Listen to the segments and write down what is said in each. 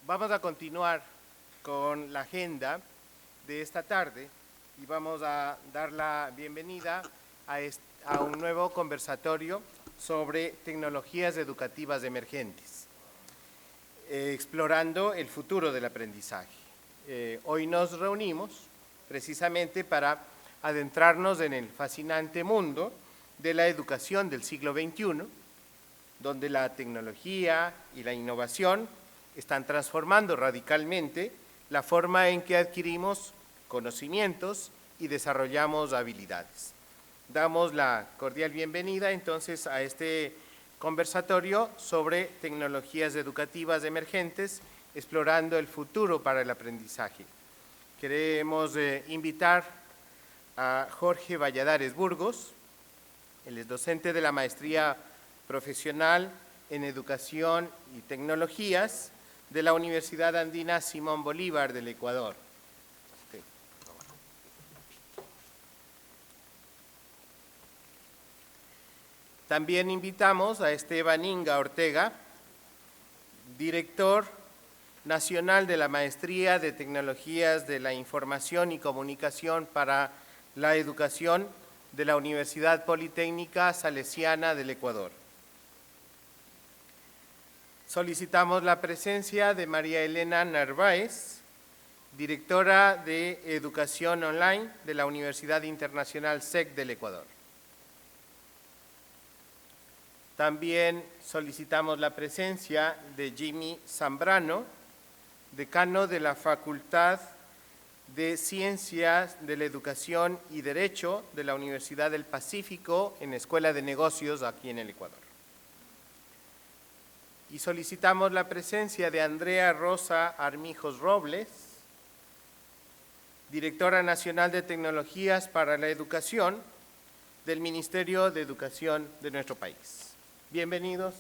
Vamos a continuar con la agenda de esta tarde y vamos a dar la bienvenida a un nuevo conversatorio sobre tecnologías educativas emergentes, explorando el futuro del aprendizaje. Hoy nos reunimos precisamente para adentrarnos en el fascinante mundo de la educación del siglo XXI, donde la tecnología y la innovación están transformando radicalmente la forma en que adquirimos conocimientos y desarrollamos habilidades. Damos la cordial bienvenida entonces a este conversatorio sobre tecnologías educativas emergentes, explorando el futuro para el aprendizaje. Queremos invitar a Jorge Valladares Burgos. Él es docente de la Maestría Profesional en Educación y Tecnologías de la Universidad Andina Simón Bolívar del Ecuador. También invitamos a Esteban Inga Ortega, director nacional de la Maestría de Tecnologías de la Información y Comunicación para la Educación de la Universidad Politécnica Salesiana del Ecuador. Solicitamos la presencia de María Elena Narváez, directora de Educación Online de la Universidad Internacional SEC del Ecuador. También solicitamos la presencia de Jimmy Zambrano, decano de la Facultad de Ciencias de la Educación y Derecho de la Universidad del Pacífico en Escuela de Negocios aquí en el Ecuador. Y solicitamos la presencia de Andrea Rosa Armijos Robles, directora nacional de Tecnologías para la Educación del Ministerio de Educación de nuestro país. Bienvenidos.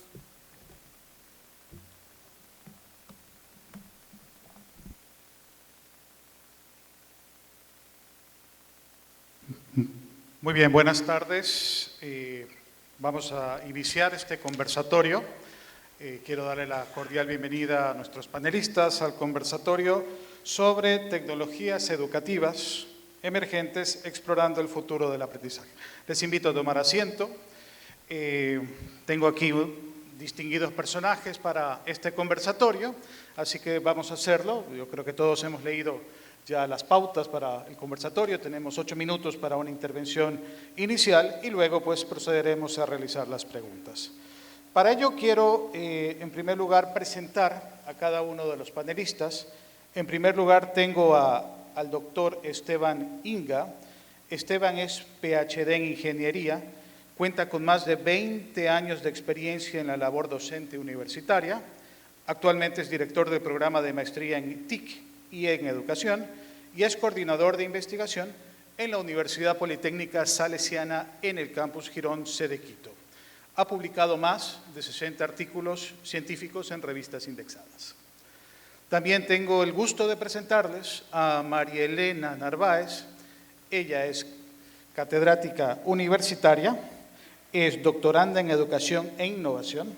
Muy bien, buenas tardes. Vamos a iniciar este conversatorio. Quiero darle la cordial bienvenida a nuestros panelistas al conversatorio sobre tecnologías educativas emergentes explorando el futuro del aprendizaje. Les invito a tomar asiento. Tengo aquí distinguidos personajes para este conversatorio, así que vamos a hacerlo. Yo creo que todos hemos leído ya las pautas para el conversatorio. Tenemos 8 minutos para una intervención inicial y luego pues procederemos a realizar las preguntas. Para ello quiero en primer lugar presentar a cada uno de los panelistas. En primer lugar tengo al doctor Esteban Inga. Esteban es PhD en Ingeniería, cuenta con más de 20 años de experiencia en la labor docente universitaria. Actualmente es director del programa de maestría en TIC y en Educación y es coordinador de investigación en la Universidad Politécnica Salesiana en el campus Girón, sede Quito. Ha publicado más de 60 artículos científicos en revistas indexadas. También tengo el gusto de presentarles a María Elena Narváez. Ella es catedrática universitaria, es doctoranda en Educación e Innovación,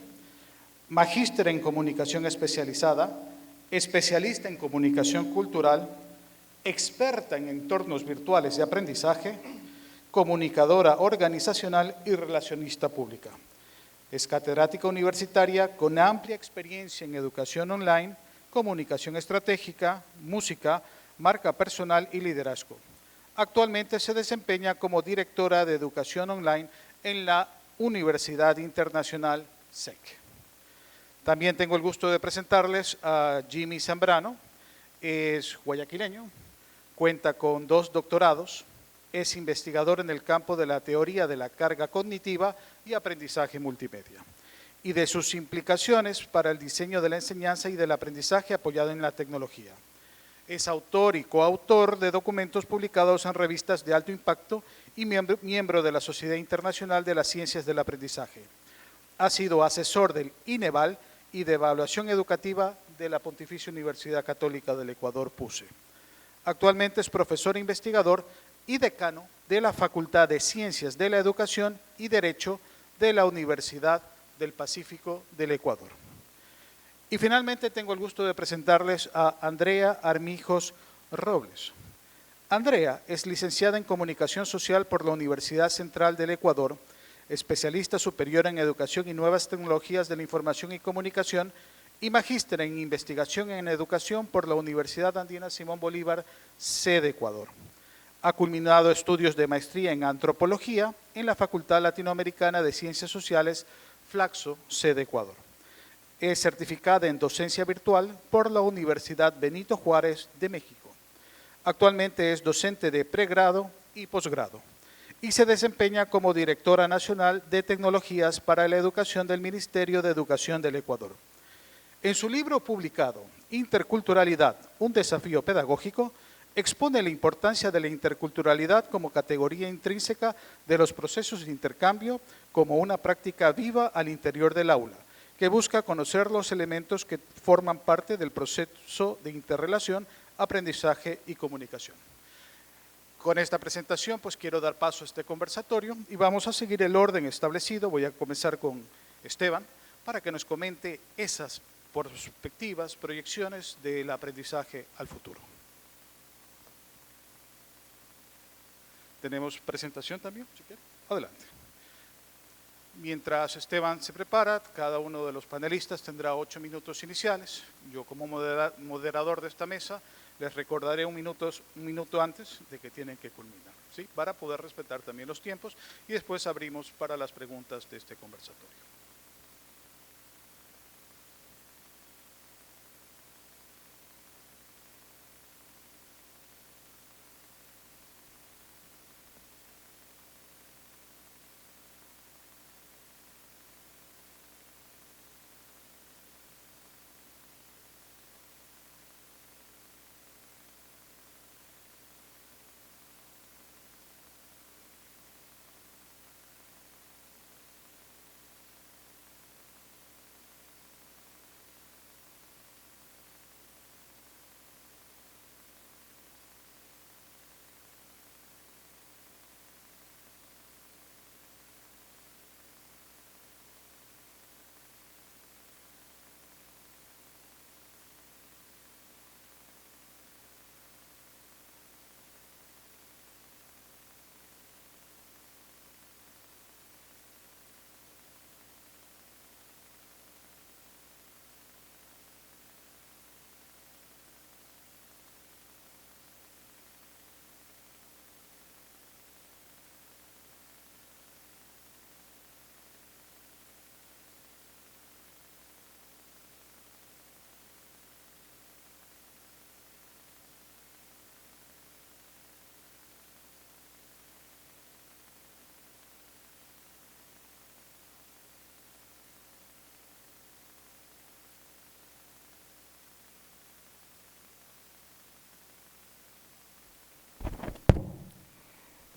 magíster en Comunicación especializada, especialista en Comunicación cultural, experta en entornos virtuales de aprendizaje, comunicadora organizacional y relacionista pública. Es catedrática universitaria con amplia experiencia en educación online, comunicación estratégica, música, marca personal y liderazgo. Actualmente se desempeña como directora de educación online en la Universidad Internacional SEC. También tengo el gusto de presentarles a Jimmy Zambrano. Es guayaquileño, cuenta con 2 doctorados, es investigador en el campo de la teoría de la carga cognitiva y aprendizaje multimedia, y de sus implicaciones para el diseño de la enseñanza y del aprendizaje apoyado en la tecnología. Es autor y coautor de documentos publicados en revistas de alto impacto y miembro de la Sociedad Internacional de las Ciencias del Aprendizaje. Ha sido asesor del INEVAL y de Evaluación Educativa de la Pontificia Universidad Católica del Ecuador, PUCE. Actualmente es profesor investigador y decano de la Facultad de Ciencias de la Educación y Derecho de la Universidad del Pacífico del Ecuador. Y finalmente tengo el gusto de presentarles a Andrea Armijos Robles. Andrea es licenciada en Comunicación Social por la Universidad Central del Ecuador, especialista superior en Educación y Nuevas Tecnologías de la Información y Comunicación y magíster en Investigación en Educación por la Universidad Andina Simón Bolívar, sede Ecuador. Ha culminado estudios de maestría en Antropología en la Facultad Latinoamericana de Ciencias Sociales, Flaxo, sede Ecuador. Es certificada en Docencia Virtual por la Universidad Benito Juárez de México. Actualmente es docente de pregrado y posgrado y se desempeña como directora nacional de tecnologías para la educación del Ministerio de Educación del Ecuador. En su libro publicado, Interculturalidad, un desafío pedagógico, expone la importancia de la interculturalidad como categoría intrínseca de los procesos de intercambio como una práctica viva al interior del aula, que busca conocer los elementos que forman parte del proceso de interrelación, aprendizaje y comunicación. Con esta presentación, pues quiero dar paso a este conversatorio y vamos a seguir el orden establecido. Voy a comenzar con Esteban para que nos comente esas perspectivas, proyecciones del aprendizaje al futuro. ¿Tenemos presentación también? Si quiere. Adelante. Mientras Esteban se prepara, cada uno de los panelistas tendrá 8 minutos iniciales. Yo, como moderador de esta mesa, les recordaré un minuto antes de que tienen que culminar, ¿sí? Para poder respetar también los tiempos y después abrimos para las preguntas de este conversatorio.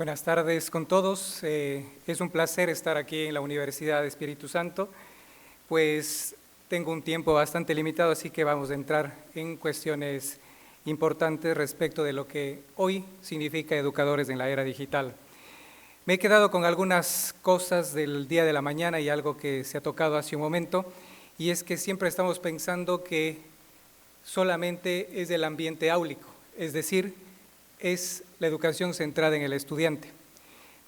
Buenas tardes con todos. Es un placer estar aquí en la Universidad de Espíritu Santo, pues tengo un tiempo bastante limitado, así que vamos a entrar en cuestiones importantes respecto de lo que hoy significa educadores en la era digital. Me he quedado con algunas cosas del día de la mañana y algo que se ha tocado hace un momento, y es que siempre estamos pensando que solamente es el ambiente áulico, es decir, es la educación centrada en el estudiante.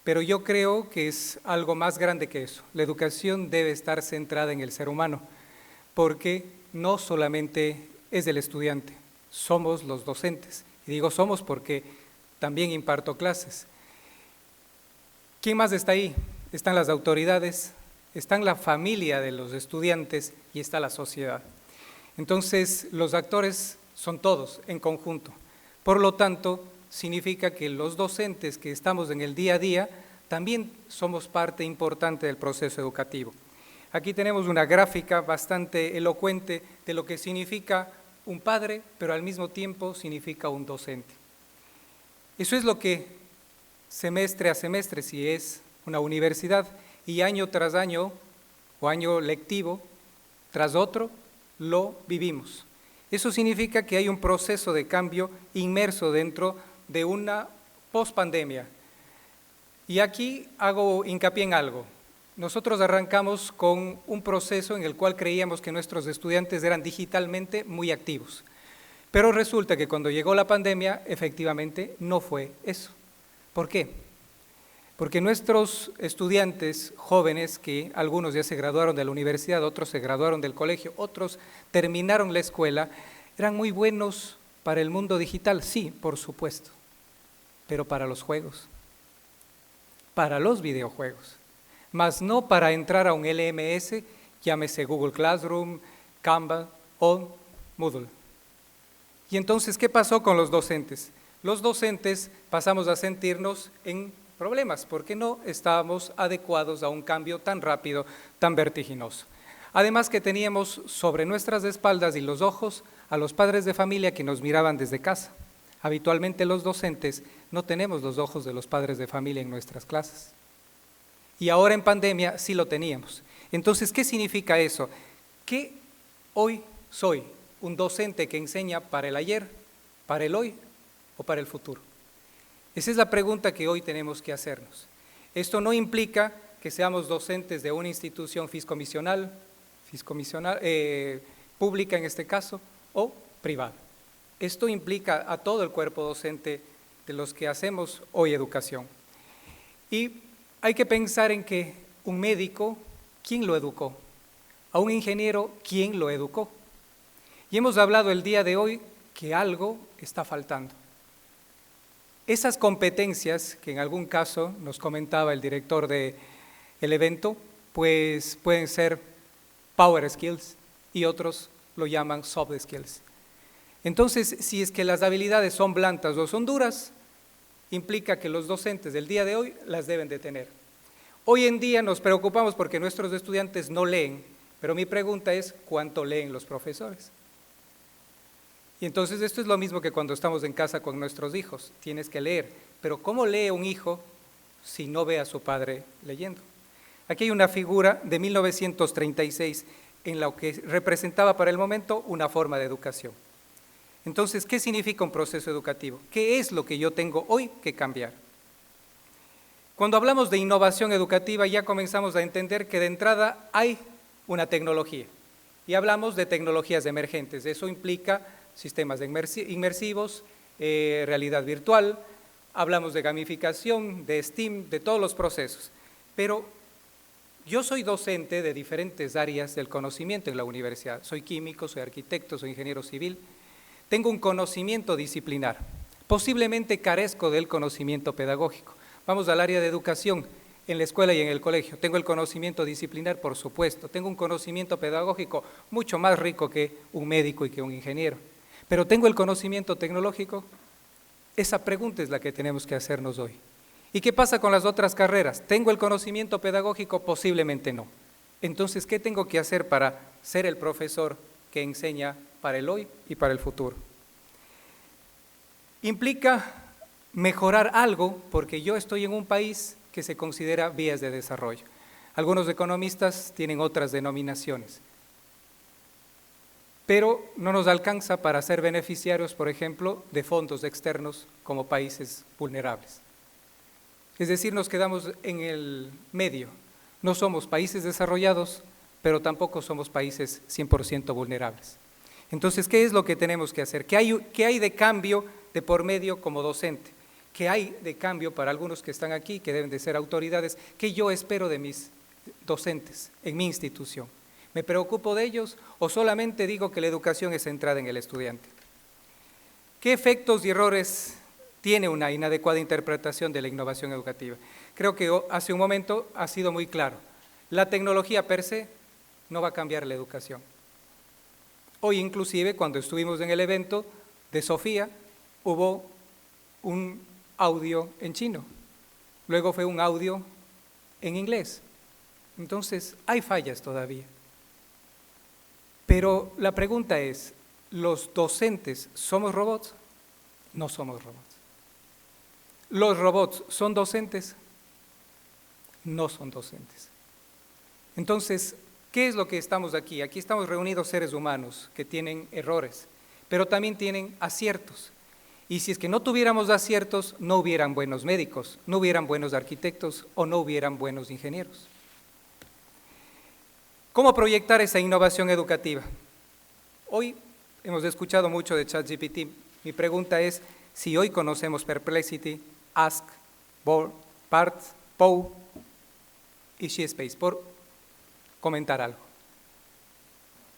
Pero yo creo que es algo más grande que eso. La educación debe estar centrada en el ser humano, porque no solamente es del estudiante, somos los docentes. Y digo somos porque también imparto clases. ¿Quién más está ahí? Están las autoridades, están la familia de los estudiantes y está la sociedad. Entonces, los actores son todos en conjunto. Por lo tanto, significa que los docentes que estamos en el día a día también somos parte importante del proceso educativo. Aquí tenemos una gráfica bastante elocuente de lo que significa un padre, pero al mismo tiempo significa un docente. Eso es lo que semestre a semestre, si es una universidad, y año tras año, o año lectivo tras otro, lo vivimos. Eso significa que hay un proceso de cambio inmerso dentro de una pospandemia. Y aquí hago hincapié en algo. nosotros arrancamos con un proceso en el cual creíamos que nuestros estudiantes eran digitalmente muy activos. Pero resulta que cuando llegó la pandemia, efectivamente no fue eso. ¿Por qué? Porque nuestros estudiantes jóvenes, que algunos ya se graduaron de la universidad, otros se graduaron del colegio, otros terminaron la escuela, eran muy buenos para el mundo digital, sí, por supuesto, pero para los juegos, para los videojuegos, mas no para entrar a un LMS, llámese Google Classroom, Canva o Moodle. Y entonces, ¿qué pasó con los docentes? Los docentes pasamos a sentirnos en problemas porque no estábamos adecuados a un cambio tan rápido, tan vertiginoso. Además que teníamos sobre nuestras espaldas y los ojos a los padres de familia que nos miraban desde casa. Habitualmente los docentes no tenemos los ojos de los padres de familia en nuestras clases. Y ahora en pandemia sí lo teníamos. Entonces, ¿qué significa eso? Que hoy soy un docente que enseña para el ayer, para el hoy o para el futuro. Esa es la pregunta que hoy tenemos que hacernos. Esto no implica que seamos docentes de una institución fiscomisional, pública en este caso, o privada. Esto implica a todo el cuerpo docente de los que hacemos hoy educación. Y hay que pensar en que un médico, ¿quién lo educó? A un ingeniero, ¿quién lo educó? Y hemos hablado el día de hoy que algo está faltando. Esas competencias que en algún caso nos comentaba el director del evento, pues pueden ser power skills y otros lo llaman soft skills. Entonces, si es que las habilidades son blandas o son duras, implica que los docentes del día de hoy las deben de tener. Hoy en día nos preocupamos porque nuestros estudiantes no leen, pero mi pregunta es, ¿cuánto leen los profesores? Y entonces esto es lo mismo que cuando estamos en casa con nuestros hijos, tienes que leer, pero ¿cómo lee un hijo si no ve a su padre leyendo? Aquí hay una figura de 1936 en la que representaba para el momento una forma de educación. Entonces, ¿qué significa un proceso educativo? ¿Qué es lo que yo tengo hoy que cambiar? Cuando hablamos de innovación educativa ya comenzamos a entender que de entrada hay una tecnología y hablamos de tecnologías emergentes. Eso implica sistemas inmersivos, realidad virtual, hablamos de gamificación, de STEAM, de todos los procesos. Pero yo soy docente de diferentes áreas del conocimiento en la universidad. Soy químico, soy arquitecto, soy ingeniero civil. Tengo un conocimiento disciplinar. Posiblemente carezco del conocimiento pedagógico. Vamos al área de educación, en la escuela y en el colegio. Tengo el conocimiento disciplinar, por supuesto. Tengo un conocimiento pedagógico mucho más rico que un médico y que un ingeniero. Pero ¿tengo el conocimiento tecnológico? Esa pregunta es la que tenemos que hacernos hoy. ¿Y qué pasa con las otras carreras? ¿Tengo el conocimiento pedagógico? Posiblemente no. Entonces, ¿qué tengo que hacer para ser el profesor que enseña para el hoy y para el futuro? Implica mejorar algo porque yo estoy en un país que se considera vías de desarrollo. Algunos economistas tienen otras denominaciones. Pero no nos alcanza para ser beneficiarios, por ejemplo, de fondos externos como países vulnerables. Es decir, nos quedamos en el medio. No somos países desarrollados, pero tampoco somos países 100% vulnerables. Entonces, ¿qué es lo que tenemos que hacer? ¿Qué hay de cambio de por medio como docente? ¿Qué hay de cambio para algunos que están aquí, que deben de ser autoridades? ¿Qué yo espero de mis docentes en mi institución? ¿Me preocupo de ellos o solamente digo que la educación es centrada en el estudiante? ¿Qué efectos y errores tiene una inadecuada interpretación de la innovación educativa? Creo que hace un momento ha sido muy claro. La tecnología per se no va a cambiar la educación. Hoy inclusive cuando estuvimos en el evento de Sofía hubo un audio en chino, luego fue un audio en inglés. Entonces hay fallas todavía. Pero la pregunta es, ¿los docentes somos robots? No somos robots. ¿Los robots son docentes? No son docentes. Entonces, ¿qué es lo que estamos aquí? Aquí estamos reunidos seres humanos que tienen errores, pero también tienen aciertos. Y si es que no tuviéramos aciertos, no hubieran buenos médicos, no hubieran buenos arquitectos o no hubieran buenos ingenieros. ¿Cómo proyectar esa innovación educativa? Hoy hemos escuchado mucho de ChatGPT. Mi pregunta es si hoy conocemos Perplexity, Ask, BART, Poe y SheSpace, por comentar algo.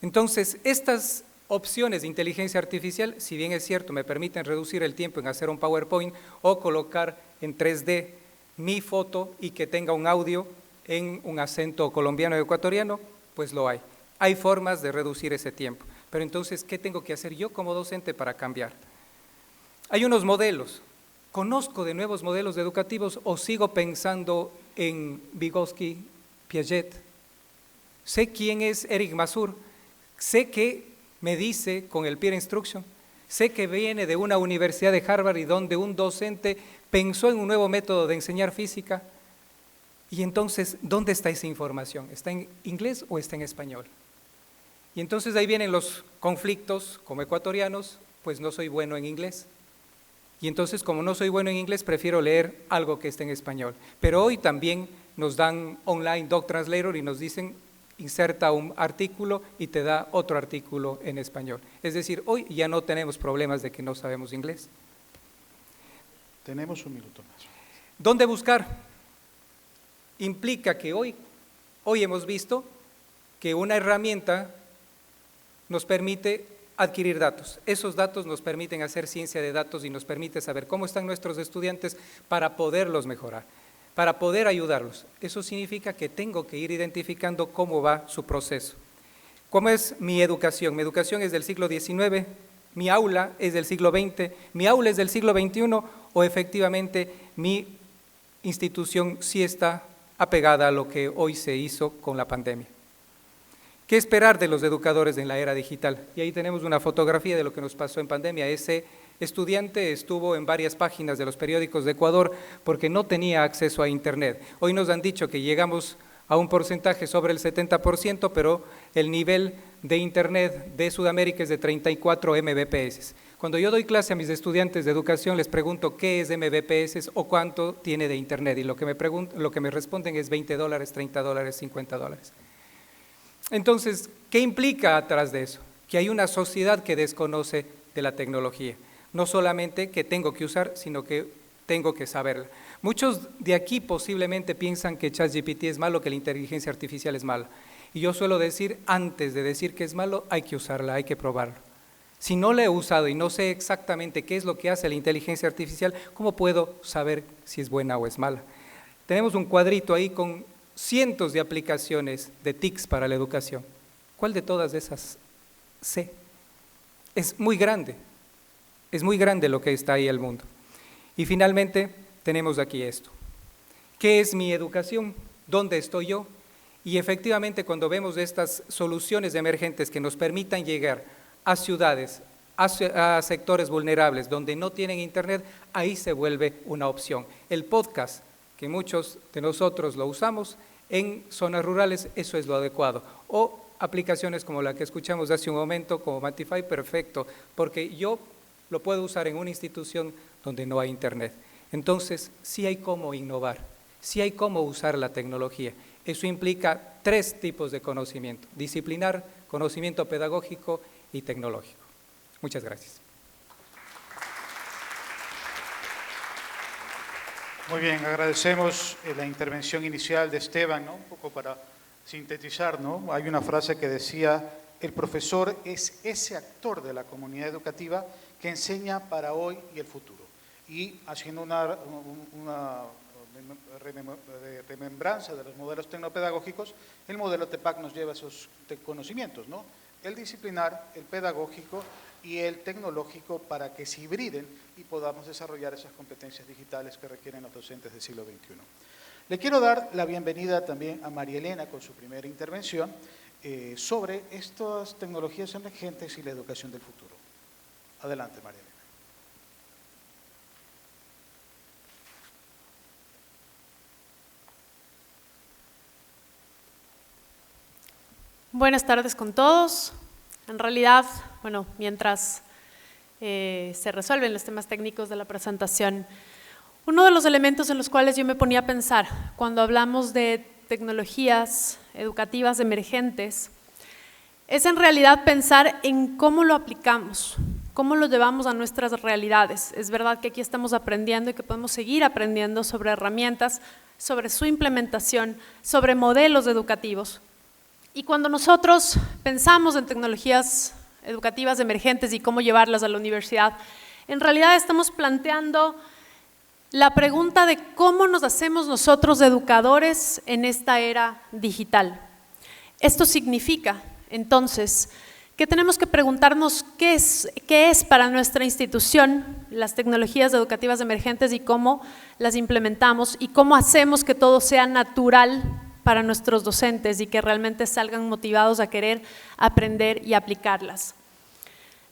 Entonces, estas opciones de inteligencia artificial, si bien es cierto, me permiten reducir el tiempo en hacer un PowerPoint o colocar en 3D mi foto y que tenga un audio en un acento colombiano o ecuatoriano, pues lo hay. Hay formas de reducir ese tiempo. Pero entonces, ¿qué tengo que hacer yo como docente para cambiar? Hay unos modelos. ¿Conozco de nuevos modelos educativos o sigo pensando en Vygotsky, Piaget? Sé quién es Eric Mazur, sé que me dice con el peer instruction, sé que viene de una universidad de Harvard y donde un docente pensó en un nuevo método de enseñar física. Y entonces, ¿dónde está esa información? ¿Está en inglés o está en español? Y entonces ahí vienen los conflictos, como ecuatorianos, pues no soy bueno en inglés. Y entonces, como no soy bueno en inglés, prefiero leer algo que esté en español. Pero hoy también nos dan online Doc Translator y nos dicen, inserta un artículo y te da otro artículo en español. Es decir, hoy ya no tenemos problemas de que no sabemos inglés. Tenemos un minuto más. ¿Dónde buscar? Implica que hoy hemos visto que una herramienta nos permite adquirir datos. Esos datos nos permiten hacer ciencia de datos y nos permite saber cómo están nuestros estudiantes para poderlos mejorar, para poder ayudarlos. Eso significa que tengo que ir identificando cómo va su proceso. ¿Cómo es mi educación? Mi educación es del siglo XIX, mi aula es del siglo XX, mi aula es del siglo XXI o efectivamente mi institución sí está apegada a lo que hoy se hizo con la pandemia. ¿Qué esperar de los educadores en la era digital? Y ahí tenemos una fotografía de lo que nos pasó en pandemia. Ese estudiante estuvo en varias páginas de los periódicos de Ecuador porque no tenía acceso a Internet. Hoy nos han dicho que llegamos a un porcentaje sobre el 70%, pero el nivel de Internet de Sudamérica es de 34 Mbps. Cuando yo doy clase a mis estudiantes de educación, les pregunto qué es Mbps o cuánto tiene de Internet, y lo que me responden es $20, $30, $50. Entonces, ¿qué implica atrás de eso? Que hay una sociedad que desconoce de la tecnología. No solamente que tengo que usar, sino que tengo que saberla. Muchos de aquí posiblemente piensan que ChatGPT es malo, que la inteligencia artificial es mala. Y yo suelo decir, antes de decir que es malo, hay que usarla, hay que probarlo. Si no la he usado y no sé exactamente qué es lo que hace la inteligencia artificial, ¿cómo puedo saber si es buena o es mala? Tenemos un cuadrito ahí con cientos de aplicaciones de TICs para la educación. ¿Cuál de todas esas sé? Es muy grande lo que está ahí en el mundo. Y finalmente tenemos aquí esto. ¿Qué es mi educación? ¿Dónde estoy yo? Y efectivamente cuando vemos estas soluciones emergentes que nos permitan llegar a ciudades, a sectores vulnerables donde no tienen internet, ahí se vuelve una opción. El podcast, que muchos de nosotros lo usamos en zonas rurales, eso es lo adecuado. O aplicaciones como la que escuchamos hace un momento, como Matify, perfecto, porque yo lo puedo usar en una institución donde no hay internet. Entonces, sí hay cómo innovar, sí hay cómo usar la tecnología. Eso implica 3 tipos de conocimiento: disciplinar, conocimiento pedagógico y tecnológico. Muchas gracias. Muy bien, agradecemos la intervención inicial de Esteban, ¿no? Un poco para sintetizar, ¿no? Hay una frase que decía, el profesor es ese actor de la comunidad educativa que enseña para hoy y el futuro. Y haciendo una remembranza de los modelos tecnopedagógicos, el modelo TEPAC nos lleva a esos conocimientos, ¿no? El disciplinar, el pedagógico y el tecnológico, para que se hibriden y podamos desarrollar esas competencias digitales que requieren los docentes del siglo XXI. Le quiero dar la bienvenida también a María Elena con su primera intervención sobre estas tecnologías emergentes y la educación del futuro. Adelante, María Elena. Buenas tardes con todos. En realidad, bueno, mientras se resuelven los temas técnicos de la presentación, uno de los elementos en los cuales yo me ponía a pensar cuando hablamos de tecnologías educativas emergentes es en realidad pensar en cómo lo aplicamos, cómo lo llevamos a nuestras realidades. Es verdad que aquí estamos aprendiendo y que podemos seguir aprendiendo sobre herramientas, sobre su implementación, sobre modelos educativos. Y cuando nosotros pensamos en tecnologías educativas emergentes y cómo llevarlas a la universidad, en realidad estamos planteando la pregunta de cómo nos hacemos nosotros educadores en esta era digital. Esto significa, entonces, que tenemos que preguntarnos qué es para nuestra institución las tecnologías educativas emergentes y cómo las implementamos y cómo hacemos que todo sea natural para nuestros docentes y que realmente salgan motivados a querer aprender y aplicarlas.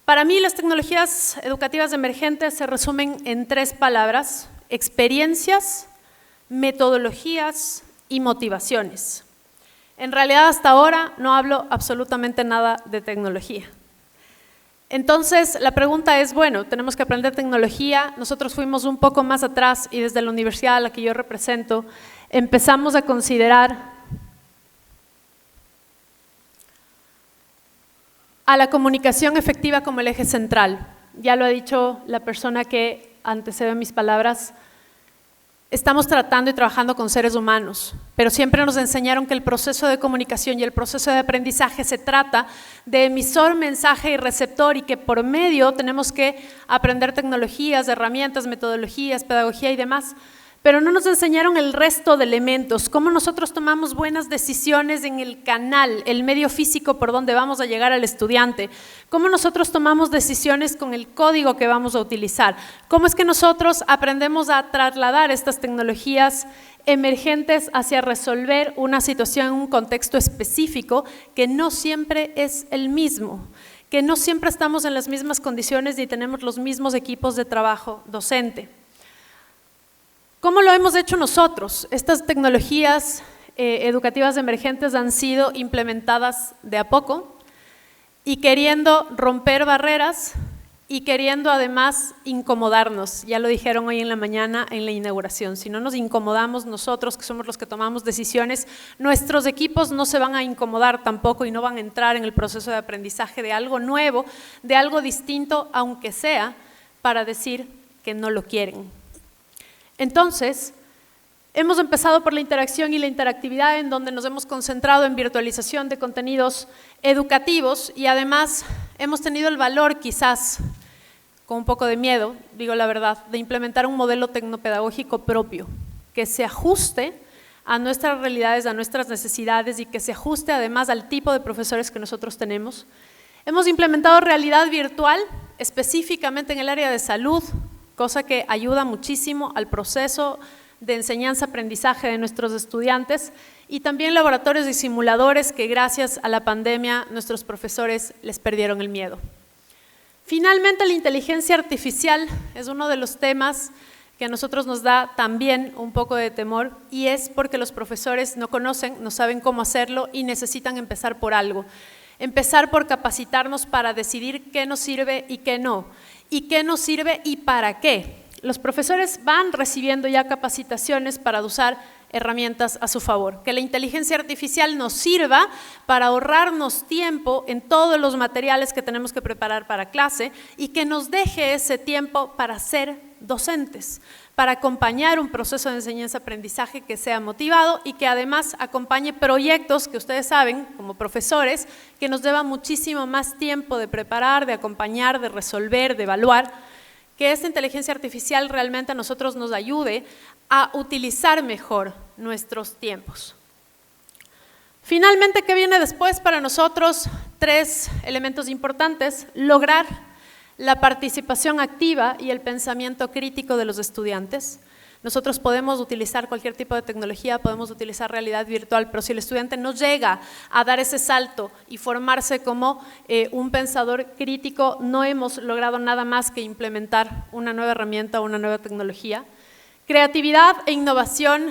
Para mí, las tecnologías educativas emergentes se resumen en 3 palabras: experiencias, metodologías y motivaciones. En realidad, hasta ahora no hablo absolutamente nada de tecnología. Entonces, la pregunta es, bueno, tenemos que aprender tecnología. Nosotros fuimos un poco más atrás y desde la universidad a la que yo represento empezamos a considerar a la comunicación efectiva como el eje central. Ya lo ha dicho la persona que antecede mis palabras. Estamos tratando y trabajando con seres humanos, pero siempre nos enseñaron que el proceso de comunicación y el proceso de aprendizaje se trata de emisor, mensaje y receptor, y que por medio tenemos que aprender tecnologías, herramientas, metodologías, pedagogía y demás. Pero no nos enseñaron el resto de elementos, cómo nosotros tomamos buenas decisiones en el canal, el medio físico por donde vamos a llegar al estudiante, cómo nosotros tomamos decisiones con el código que vamos a utilizar, cómo es que nosotros aprendemos a trasladar estas tecnologías emergentes hacia resolver una situación en un contexto específico que no siempre es el mismo, que no siempre estamos en las mismas condiciones ni tenemos los mismos equipos de trabajo docente. ¿Cómo lo hemos hecho nosotros? Estas tecnologías educativas emergentes han sido implementadas de a poco y queriendo romper barreras y queriendo además incomodarnos. Ya lo dijeron hoy en la mañana en la inauguración. Si no nos incomodamos nosotros, que somos los que tomamos decisiones, nuestros equipos no se van a incomodar tampoco y no van a entrar en el proceso de aprendizaje de algo nuevo, de algo distinto, aunque sea para decir que no lo quieren. Entonces, hemos empezado por la interacción y la interactividad, en donde nos hemos concentrado en virtualización de contenidos educativos y además hemos tenido el valor, quizás con un poco de miedo, digo la verdad, de implementar un modelo tecnopedagógico propio que se ajuste a nuestras realidades, a nuestras necesidades y que se ajuste además al tipo de profesores que nosotros tenemos. Hemos implementado realidad virtual específicamente en el área de salud, cosa que ayuda muchísimo al proceso de enseñanza-aprendizaje de nuestros estudiantes, y también laboratorios y simuladores que gracias a la pandemia nuestros profesores les perdieron el miedo. Finalmente, la inteligencia artificial es uno de los temas que a nosotros nos da también un poco de temor, y es porque los profesores no conocen, no saben cómo hacerlo y necesitan empezar por algo. Empezar por capacitarnos para decidir qué nos sirve y qué no, y qué nos sirve y para qué. Los profesores van recibiendo ya capacitaciones para usar herramientas a su favor. Que la inteligencia artificial nos sirva para ahorrarnos tiempo en todos los materiales que tenemos que preparar para clase y que nos deje ese tiempo para ser docentes, para acompañar un proceso de enseñanza-aprendizaje que sea motivado y que además acompañe proyectos que ustedes saben, como profesores, que nos lleva muchísimo más tiempo de preparar, de acompañar, de resolver, de evaluar, que esta inteligencia artificial realmente a nosotros nos ayude a utilizar mejor nuestros tiempos. Finalmente, ¿qué viene después para nosotros? 3 elementos importantes: lograr la participación activa y el pensamiento crítico de los estudiantes. Nosotros podemos utilizar cualquier tipo de tecnología, podemos utilizar realidad virtual, pero si el estudiante no llega a dar ese salto y formarse como un pensador crítico, no hemos logrado nada más que implementar una nueva herramienta o una nueva tecnología. Creatividad e innovación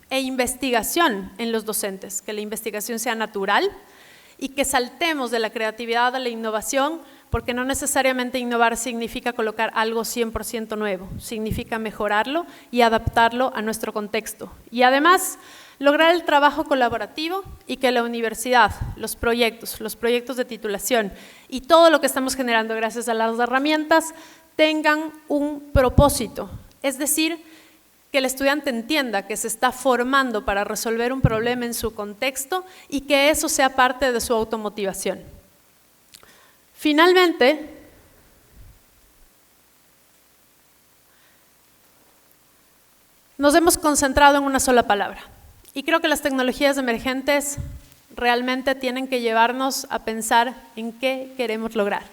e investigación en los docentes, que la investigación sea natural y que saltemos de la creatividad a la innovación, porque no necesariamente innovar significa colocar algo 100% nuevo, significa mejorarlo y adaptarlo a nuestro contexto. Y además, Lograr el trabajo colaborativo y que la universidad, los proyectos de titulación y todo lo que estamos generando gracias a las herramientas tengan un propósito, es decir, que el estudiante entienda que se está formando para resolver un problema en su contexto y que eso sea parte de su automotivación. Finalmente, nos hemos concentrado en una sola palabra y creo que las tecnologías emergentes realmente tienen que llevarnos a pensar en qué queremos lograr.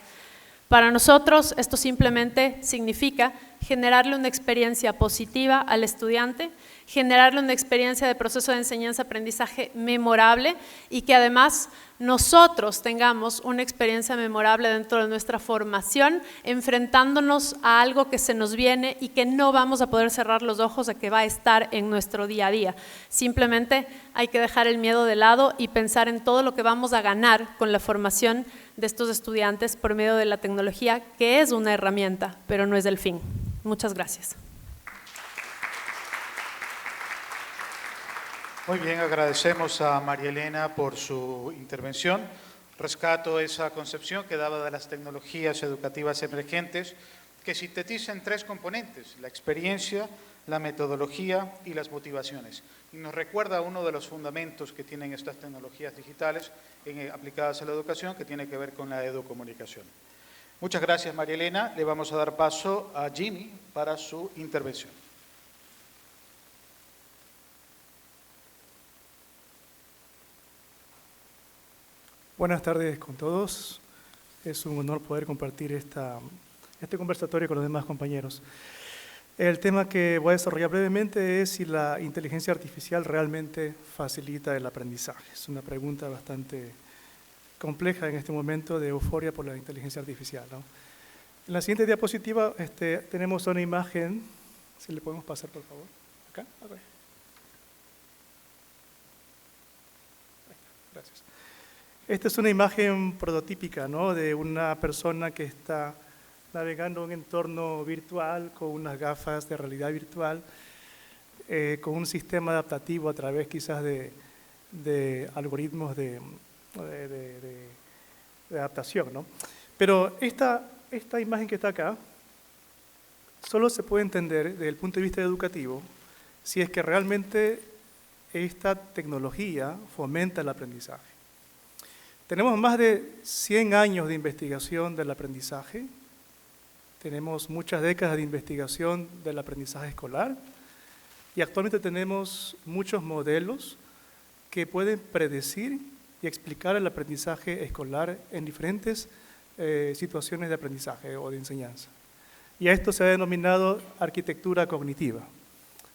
Para nosotros esto simplemente significa generarle una experiencia positiva al estudiante, generarle una experiencia de proceso de enseñanza-aprendizaje memorable y que además nosotros tengamos una experiencia memorable dentro de nuestra formación, enfrentándonos a algo que se nos viene y que no vamos a poder cerrar los ojos a que va a estar en nuestro día a día. Simplemente hay que dejar el miedo de lado y pensar en todo lo que vamos a ganar con la formación de estos estudiantes por medio de la tecnología, que es una herramienta, pero no es el fin. Muchas gracias. Muy bien, agradecemos a María Elena por su intervención. Rescato esa concepción que daba de las tecnologías educativas emergentes, que sintetiza en tres componentes: la experiencia, la metodología y las motivaciones. Y nos recuerda uno de los fundamentos que tienen estas tecnologías digitales aplicadas a la educación, que tiene que ver con la educomunicación. Muchas gracias, María Elena. Le vamos a dar paso a Jimmy para su intervención. Buenas tardes con todos. Es un honor poder compartir este conversatorio con los demás compañeros. El tema que voy a desarrollar brevemente es si la inteligencia artificial realmente facilita el aprendizaje. Es una pregunta bastante compleja en este momento de euforia por la inteligencia artificial, ¿no? En la siguiente diapositiva tenemos una imagen, si le podemos pasar por favor, acá. Gracias. Esta es una imagen prototípica, ¿no?, de una persona que está navegando en un entorno virtual con unas gafas de realidad virtual, con un sistema adaptativo a través quizás de algoritmos de adaptación, ¿no? Pero esta imagen que está acá solo se puede entender desde el punto de vista educativo si es que realmente esta tecnología fomenta el aprendizaje. Tenemos más de 100 años de investigación del aprendizaje, tenemos muchas décadas de investigación del aprendizaje escolar y actualmente tenemos muchos modelos que pueden predecir y explicar el aprendizaje escolar en diferentes situaciones de aprendizaje o de enseñanza. Y a esto se ha denominado arquitectura cognitiva.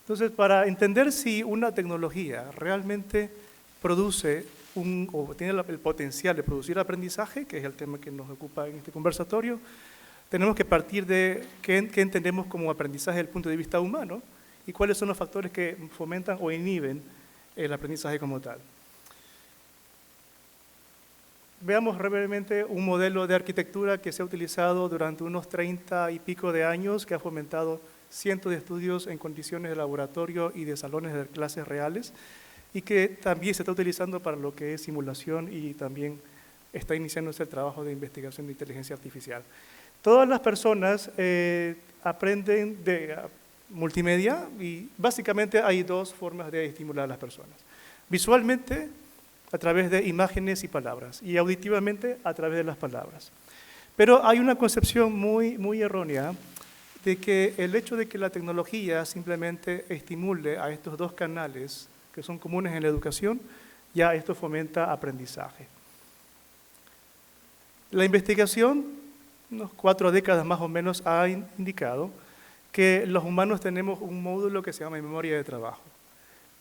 Entonces, para entender si una tecnología realmente produce o tiene el potencial de producir aprendizaje, que es el tema que nos ocupa en este conversatorio, tenemos que partir de qué entendemos como aprendizaje desde el punto de vista humano y cuáles son los factores que fomentan o inhiben el aprendizaje como tal. Veamos brevemente un modelo de arquitectura que se ha utilizado durante unos 30 y pico de años, que ha fomentado cientos de estudios en condiciones de laboratorio y de salones de clases reales, y que también se está utilizando para lo que es simulación y también está iniciándose el trabajo de investigación de inteligencia artificial. Todas las personas aprenden de multimedia y básicamente hay dos formas de estimular a las personas. Visualmente, a través de imágenes y palabras, y auditivamente a través de las palabras. Pero hay una concepción muy errónea de que el hecho de que la tecnología simplemente estimule a estos dos canales que son comunes en la educación, ya esto fomenta aprendizaje. La investigación, unas 4 décadas más o menos, ha indicado que los humanos tenemos un módulo que se llama memoria de trabajo,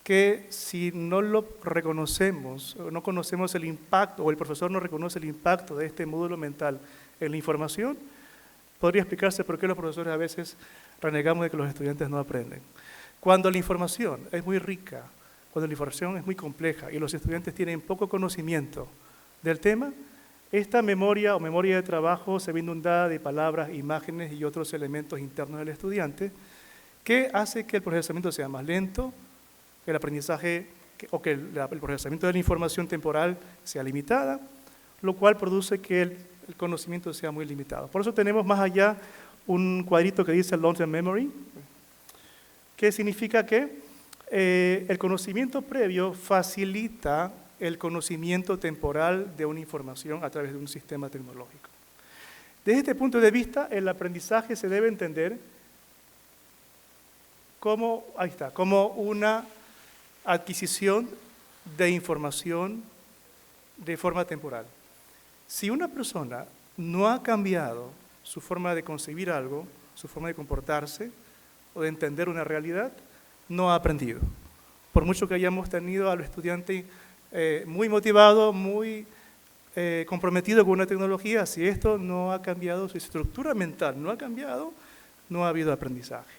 que si no lo reconocemos, o no conocemos el impacto, o el profesor no reconoce el impacto de este módulo mental en la información, podría explicarse por qué los profesores a veces renegamos de que los estudiantes no aprenden. Cuando la información es muy rica, cuando la información es muy compleja y los estudiantes tienen poco conocimiento del tema, esta memoria o memoria de trabajo se ve inundada de palabras, imágenes y otros elementos internos del estudiante que hace que el procesamiento sea más lento, que el aprendizaje o que el procesamiento de la información temporal sea limitada, lo cual produce que el conocimiento sea muy limitado. Por eso tenemos más allá un cuadrito que dice long-term memory, que significa que el conocimiento previo facilita el conocimiento temporal de una información a través de un sistema tecnológico. Desde este punto de vista, el aprendizaje se debe entender como una adquisición de información de forma temporal. Si una persona no ha cambiado su forma de concebir algo, su forma de comportarse o de entender una realidad, no ha aprendido. Por mucho que hayamos tenido al estudiante muy motivado, muy comprometido con una tecnología, si esto no ha cambiado, su estructura mental no ha cambiado, no ha habido aprendizaje.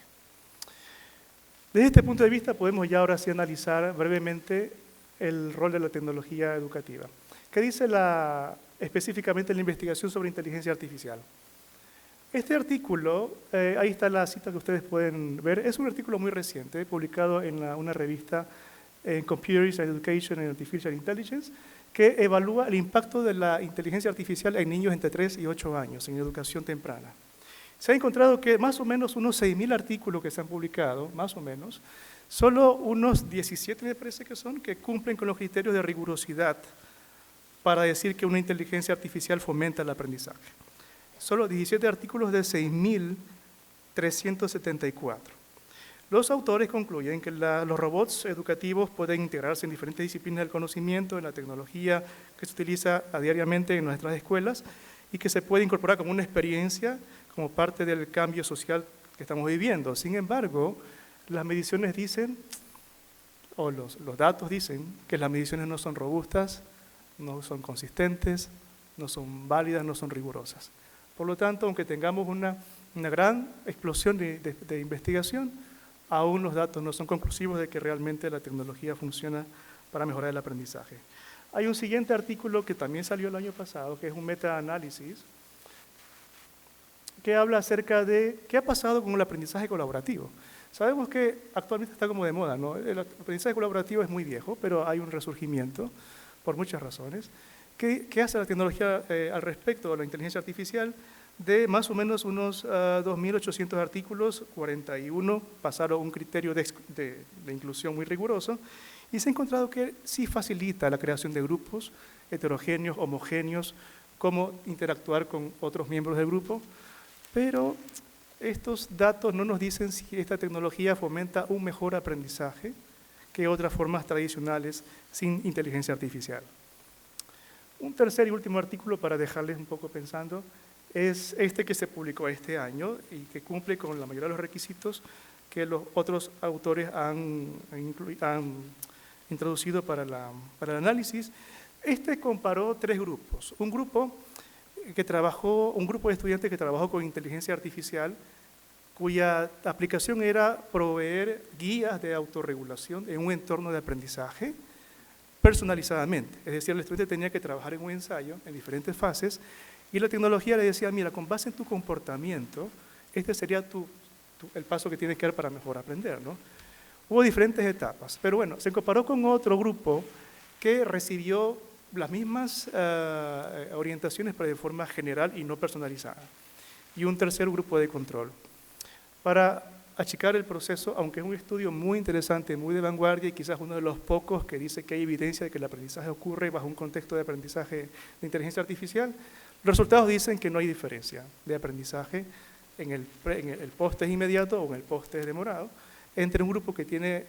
Desde este punto de vista podemos ya ahora sí analizar brevemente el rol de la tecnología educativa. ¿Qué dice específicamente la investigación sobre inteligencia artificial? Este artículo, ahí está la cita que ustedes pueden ver, es un artículo muy reciente, publicado en una revista en Computers and Education and Artificial Intelligence, que evalúa el impacto de la inteligencia artificial en niños entre 3 y 8 años, en educación temprana. Se ha encontrado que más o menos unos 6.000 artículos que se han publicado, más o menos, solo unos 17 me parece que son, que cumplen con los criterios de rigurosidad para decir que una inteligencia artificial fomenta el aprendizaje. Solo 17 artículos de 6.374. Los autores concluyen que los robots educativos pueden integrarse en diferentes disciplinas del conocimiento, en la tecnología que se utiliza diariamente en nuestras escuelas y que se puede incorporar como una experiencia, como parte del cambio social que estamos viviendo. Sin embargo, las mediciones dicen, o los datos dicen, que las mediciones no son robustas, no son consistentes, no son válidas, no son rigurosas. Por lo tanto, aunque tengamos una gran explosión de investigación, aún los datos no son conclusivos de que realmente la tecnología funciona para mejorar el aprendizaje. Hay un siguiente artículo que también salió el año pasado, que es un meta-análisis, que habla acerca de qué ha pasado con el aprendizaje colaborativo. Sabemos que actualmente está como de moda, ¿no? El aprendizaje colaborativo es muy viejo, pero hay un resurgimiento por muchas razones. ¿Qué hace la tecnología al respecto de la inteligencia artificial? De más o menos unos 2.800 artículos, 41 pasaron un criterio de inclusión muy riguroso y se ha encontrado que sí facilita la creación de grupos heterogéneos, homogéneos, cómo interactuar con otros miembros del grupo, pero estos datos no nos dicen si esta tecnología fomenta un mejor aprendizaje que otras formas tradicionales sin inteligencia artificial. Un tercer y último artículo para dejarles un poco pensando es este que se publicó este año y que cumple con la mayoría de los requisitos que los otros autores han introducido para el análisis. Este comparó 3 grupos. Un grupo de estudiantes que trabajó con inteligencia artificial, cuya aplicación era proveer guías de autorregulación en un entorno de aprendizaje personalizadamente. Es decir, el estudiante tenía que trabajar en un ensayo en diferentes fases y la tecnología le decía, mira, con base en tu comportamiento, este sería el paso que tienes que dar para mejor aprender, ¿no? Hubo diferentes etapas, pero bueno, se comparó con otro grupo que recibió las mismas orientaciones, pero de forma general y no personalizada. Y un tercer grupo de control. Para achicar el proceso, aunque es un estudio muy interesante, muy de vanguardia y quizás uno de los pocos que dice que hay evidencia de que el aprendizaje ocurre bajo un contexto de aprendizaje de inteligencia artificial, los resultados dicen que no hay diferencia de aprendizaje en el post-test inmediato o en el post-test demorado entre un grupo que tiene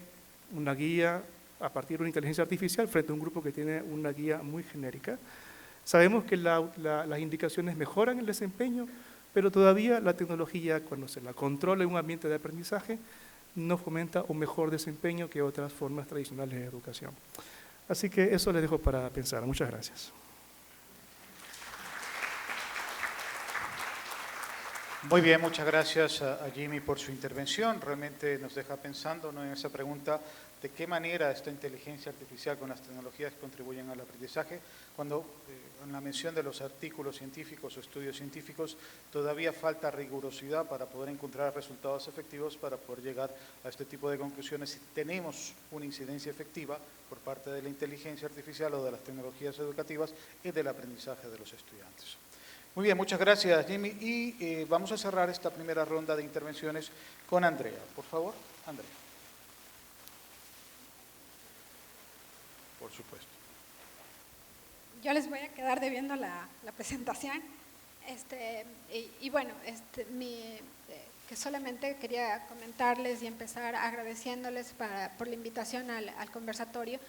una guía a partir de una inteligencia artificial frente a un grupo que tiene una guía muy genérica. Sabemos que las indicaciones mejoran el desempeño, pero todavía la tecnología, cuando se la controla en un ambiente de aprendizaje, no fomenta un mejor desempeño que otras formas tradicionales de educación. Así que eso les dejo para pensar. Muchas gracias. Muy bien, muchas gracias a Jimmy por su intervención. Realmente nos deja pensando, ¿no?, en esa pregunta de qué manera esta inteligencia artificial con las tecnologías contribuyen al aprendizaje, cuando en la mención de los artículos científicos o estudios científicos todavía falta rigurosidad para poder encontrar resultados efectivos para poder llegar a este tipo de conclusiones si tenemos una incidencia efectiva por parte de la inteligencia artificial o de las tecnologías educativas en el aprendizaje de los estudiantes. Muy bien, muchas gracias, Jimmy. Y vamos a cerrar esta primera ronda de intervenciones con Andrea. Por favor, Andrea. Por supuesto. Yo les voy a quedar debiendo la presentación. Bueno, que solamente quería comentarles y empezar agradeciéndoles por la invitación al conversatorio.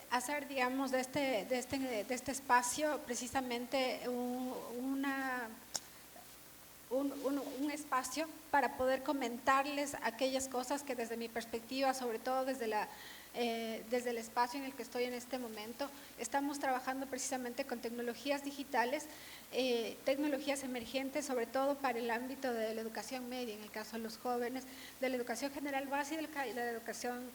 Hacer, digamos, de este espacio precisamente un espacio para poder comentarles aquellas cosas que desde mi perspectiva, sobre todo desde el espacio en el que estoy en este momento, estamos trabajando precisamente con tecnologías digitales, tecnologías emergentes, sobre todo para el ámbito de la educación media, en el caso de los jóvenes, de la educación general básica y de la educación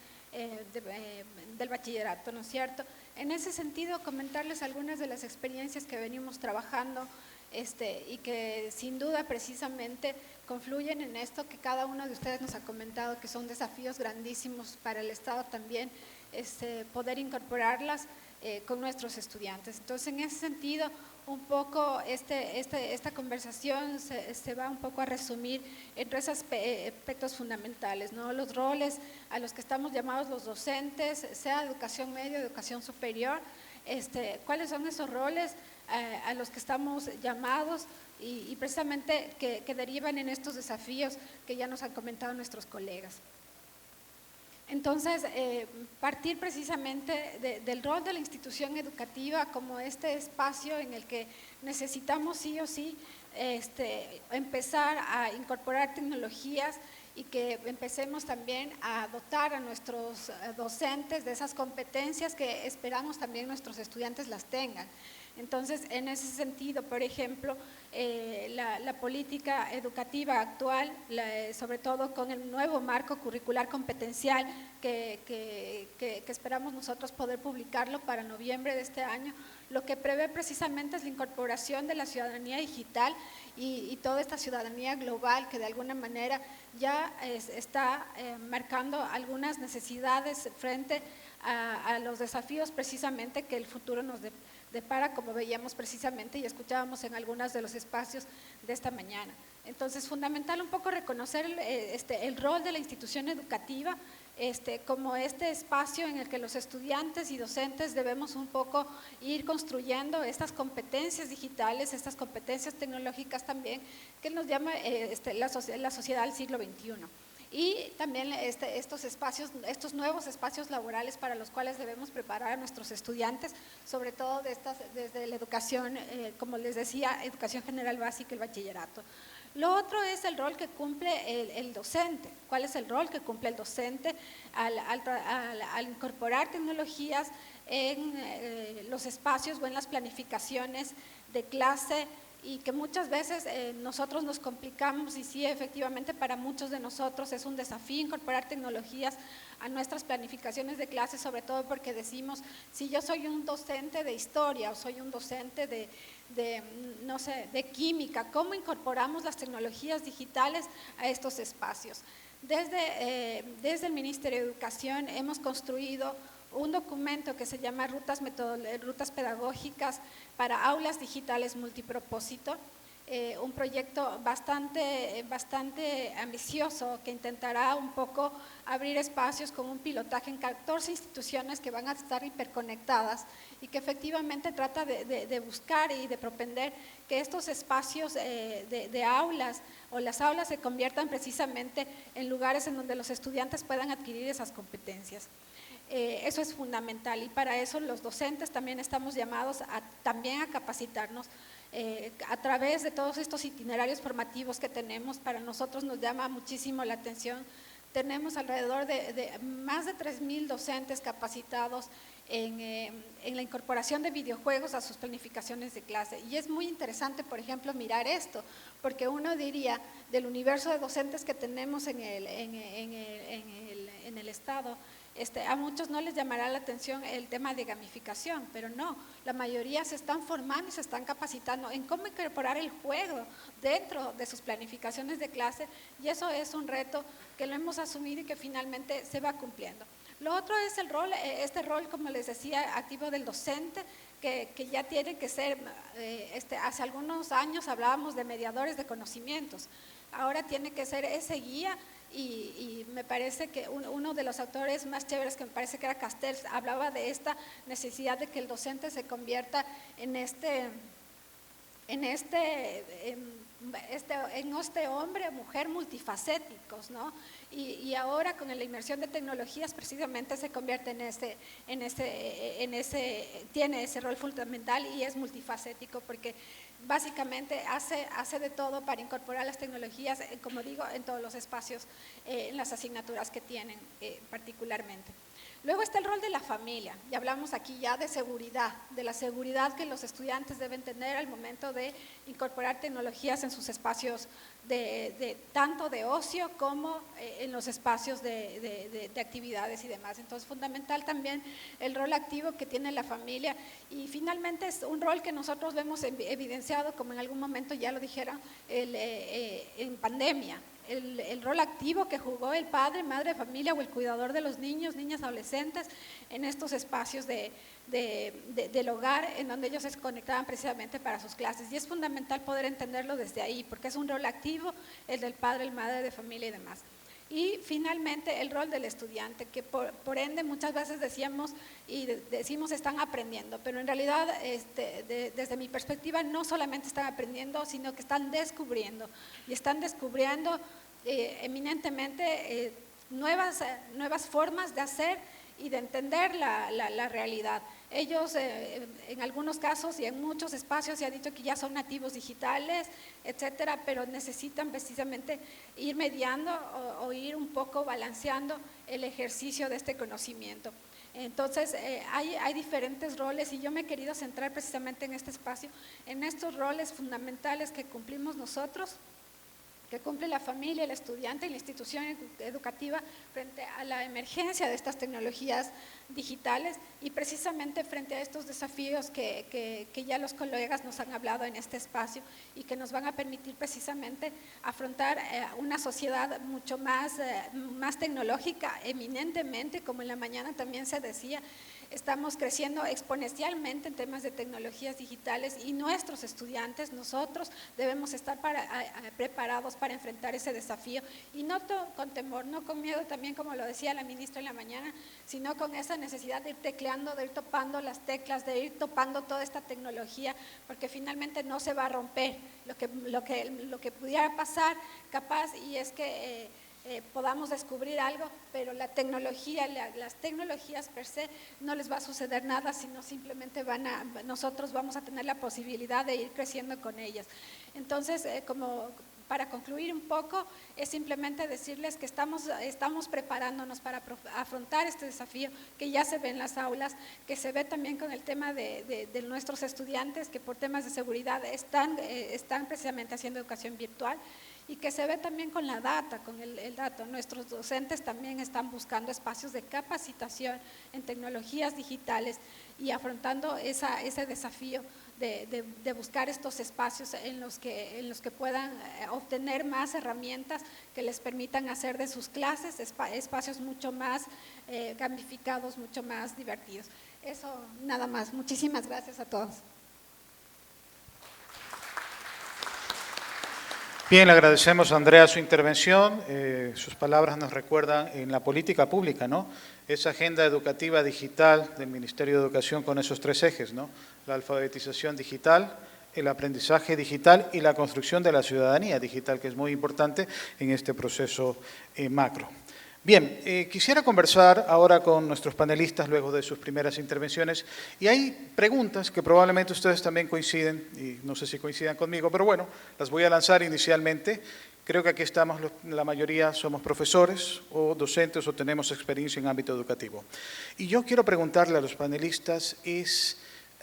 del bachillerato, ¿no es cierto? En ese sentido, comentarles algunas de las experiencias que venimos trabajando y que sin duda precisamente confluyen en esto que cada uno de ustedes nos ha comentado, que son desafíos grandísimos para el Estado también, poder incorporarlas con nuestros estudiantes. Entonces, en ese sentido, un poco esta conversación se va un poco a resumir en tres aspectos fundamentales, ¿no? Los roles a los que estamos llamados los docentes, sea educación media, educación superior, cuáles son esos roles a los que estamos llamados y precisamente que derivan en estos desafíos que ya nos han comentado nuestros colegas. Entonces, partir precisamente del rol de la institución educativa como este espacio en el que necesitamos sí o sí empezar a incorporar tecnologías y que empecemos también a dotar a nuestros docentes de esas competencias que esperamos también nuestros estudiantes las tengan. Entonces, en ese sentido, por ejemplo, la política educativa actual, sobre todo con el nuevo marco curricular competencial que esperamos nosotros poder publicarlo para noviembre de este año, lo que prevé precisamente es la incorporación de la ciudadanía digital y toda esta ciudadanía global que de alguna manera ya está marcando algunas necesidades frente a los desafíos precisamente que el futuro nos depara, como veíamos precisamente y escuchábamos en algunos de los espacios de esta mañana. Entonces, fundamental un poco reconocer el rol de la institución educativa como este espacio en el que los estudiantes y docentes debemos un poco ir construyendo estas competencias digitales, estas competencias tecnológicas también, que nos llama la sociedad del siglo XXI. Y también estos nuevos espacios laborales para los cuales debemos preparar a nuestros estudiantes, sobre todo desde la educación, como les decía, educación general básica y el bachillerato. Lo otro es el rol que cumple el docente. ¿Cuál es el rol que cumple el docente al incorporar tecnologías en los espacios o en las planificaciones de clase? Y que muchas veces nosotros nos complicamos y sí, efectivamente para muchos de nosotros es un desafío incorporar tecnologías a nuestras planificaciones de clase, sobre todo porque decimos, si yo soy un docente de historia o soy un docente de química, ¿cómo incorporamos las tecnologías digitales a estos espacios? Desde el Ministerio de Educación hemos construido un documento que se llama Rutas Pedagógicas para Aulas Digitales Multipropósito, un proyecto bastante ambicioso que intentará un poco abrir espacios con un pilotaje en 14 instituciones que van a estar hiperconectadas y que efectivamente trata de buscar y de propender que estos espacios de aulas o las aulas se conviertan precisamente en lugares en donde los estudiantes puedan adquirir esas competencias. Eso es fundamental y para eso los docentes también estamos llamados también a capacitarnos a través de todos estos itinerarios formativos que tenemos. Para nosotros nos llama muchísimo la atención. Tenemos alrededor de más de 3.000 docentes capacitados en la incorporación de videojuegos a sus planificaciones de clase. Y es muy interesante, por ejemplo, mirar esto, porque uno diría, del universo de docentes que tenemos en el Estado, a muchos no les llamará la atención el tema de gamificación, pero no, la mayoría se están formando y se están capacitando en cómo incorporar el juego dentro de sus planificaciones de clase, y eso es un reto que lo hemos asumido y que finalmente se va cumpliendo. Lo otro es el rol, como les decía, activo del docente, que ya tiene que ser, hace algunos años hablábamos de mediadores de conocimientos, ahora tiene que ser ese guía. Y me parece que uno de los autores más chéveres, que me parece que era Castells, hablaba de esta necesidad de que el docente se convierta en este hombre o mujer multifacéticos, ¿no? Y ahora con la inmersión de tecnologías precisamente se convierte tiene ese rol fundamental y es multifacético, porque básicamente hace de todo para incorporar las tecnologías, como digo, en todos los espacios, en las asignaturas que tienen particularmente. Luego está el rol de la familia, y hablamos aquí ya de seguridad, de la seguridad que los estudiantes deben tener al momento de incorporar tecnologías en sus espacios tanto de ocio como en los espacios de actividades y demás. Entonces, fundamental también el rol activo que tiene la familia, y finalmente es un rol que nosotros vemos evidenciado, como en algún momento ya lo dijeron, en pandemia. El rol activo que jugó el padre, madre de familia o el cuidador de los niños, niñas, adolescentes en estos espacios del hogar, en donde ellos se conectaban precisamente para sus clases. Y es fundamental poder entenderlo desde ahí, porque es un rol activo el del padre, el madre de familia y demás. Y finalmente el rol del estudiante, que por ende muchas veces decimos están aprendiendo, pero en realidad desde mi perspectiva no solamente están aprendiendo, sino que están descubriendo, y están descubriendo eminentemente nuevas formas de hacer y de entender la realidad. Ellos en algunos casos y en muchos espacios se ha dicho que ya son nativos digitales, etcétera, pero necesitan precisamente ir mediando o ir un poco balanceando el ejercicio de este conocimiento. Entonces, hay diferentes roles, y yo me he querido centrar precisamente en este espacio, en estos roles fundamentales que cumplimos nosotros, que cumple la familia, el estudiante y la institución educativa frente a la emergencia de estas tecnologías digitales, y precisamente frente a estos desafíos que ya los colegas nos han hablado en este espacio, y que nos van a permitir precisamente afrontar una sociedad mucho más tecnológica, eminentemente, como en la mañana también se decía. Estamos creciendo exponencialmente en temas de tecnologías digitales, y nuestros estudiantes, nosotros debemos estar preparados para enfrentar ese desafío, y no con temor, no con miedo también, como lo decía la ministra en la mañana, sino con esa necesidad de ir tecleando, de ir topando las teclas, de ir topando toda esta tecnología, porque finalmente no se va a romper. Lo que pudiera pasar capaz, y es que podamos descubrir algo, pero la tecnología, las tecnologías per se, no les va a suceder nada, sino simplemente nosotros vamos a tener la posibilidad de ir creciendo con ellas. Entonces, como para concluir un poco, es simplemente decirles que estamos preparándonos para afrontar este desafío que ya se ve en las aulas, que se ve también con el tema de nuestros estudiantes, que por temas de seguridad están precisamente haciendo educación virtual, y que se ve también con la data, con el dato. Nuestros docentes también están buscando espacios de capacitación en tecnologías digitales y afrontando ese desafío de buscar estos espacios en los que puedan obtener más herramientas que les permitan hacer de sus clases espacios mucho más gamificados, mucho más divertidos. Eso nada más. Muchísimas gracias a todos. Bien, le agradecemos a Andrea su intervención. Sus palabras nos recuerdan en la política pública, ¿no? Esa agenda educativa digital del Ministerio de Educación con esos tres ejes, ¿no? La alfabetización digital, el aprendizaje digital y la construcción de la ciudadanía digital, que es muy importante en este proceso macro. Bien, quisiera conversar ahora con nuestros panelistas luego de sus primeras intervenciones, y hay preguntas que probablemente ustedes también coinciden, y no sé si coincidan conmigo, pero bueno, las voy a lanzar inicialmente. Creo que aquí estamos, la mayoría somos profesores o docentes o tenemos experiencia en ámbito educativo. Y yo quiero preguntarle a los panelistas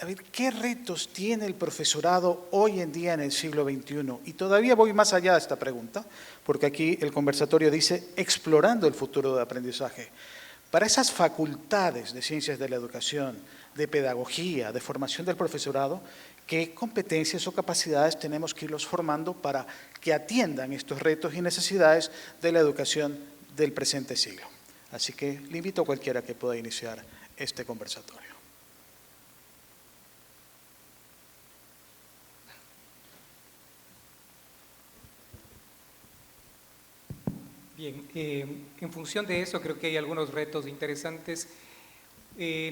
a ver, ¿qué retos tiene el profesorado hoy en día en el siglo XXI? Y todavía voy más allá de esta pregunta, porque aquí el conversatorio dice explorando el futuro del aprendizaje. Para esas facultades de ciencias de la educación, de pedagogía, de formación del profesorado, ¿qué competencias o capacidades tenemos que irlos formando para que atiendan estos retos y necesidades de la educación del presente siglo? Así que le invito a cualquiera que pueda iniciar este conversatorio. Bien, en función de eso creo que hay algunos retos interesantes,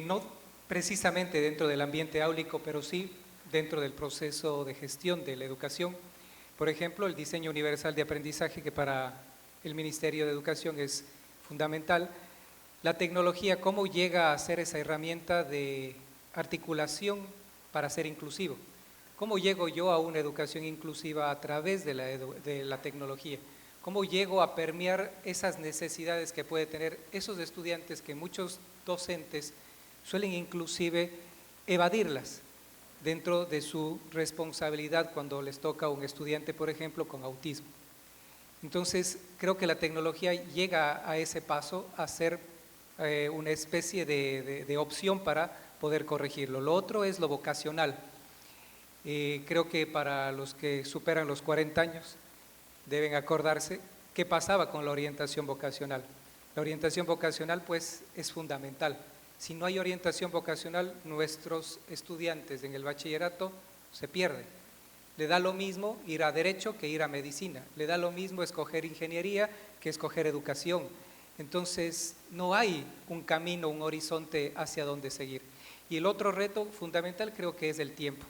no precisamente dentro del ambiente áulico, pero sí dentro del proceso de gestión de la educación. Por ejemplo, el diseño universal de aprendizaje, que para el Ministerio de Educación es fundamental. La tecnología, cómo llega a ser esa herramienta de articulación para ser inclusivo. ¿Cómo llego yo a una educación inclusiva a través de la tecnología? ¿Cómo llego a permear esas necesidades que puede tener esos estudiantes que muchos docentes suelen inclusive evadirlas dentro de su responsabilidad cuando les toca a un estudiante, por ejemplo, con autismo? Entonces, creo que la tecnología llega a ese paso a ser una especie de opción para poder corregirlo. Lo otro es lo vocacional. Creo que para los que superan los 40 años deben acordarse qué pasaba con la orientación vocacional. La orientación vocacional pues es fundamental. Si no hay orientación vocacional, nuestros estudiantes en el bachillerato se pierden. Le da lo mismo ir a Derecho que ir a Medicina. Le da lo mismo escoger Ingeniería que escoger Educación. Entonces, no hay un camino, un horizonte hacia dónde seguir. Y el otro reto fundamental creo que es el tiempo.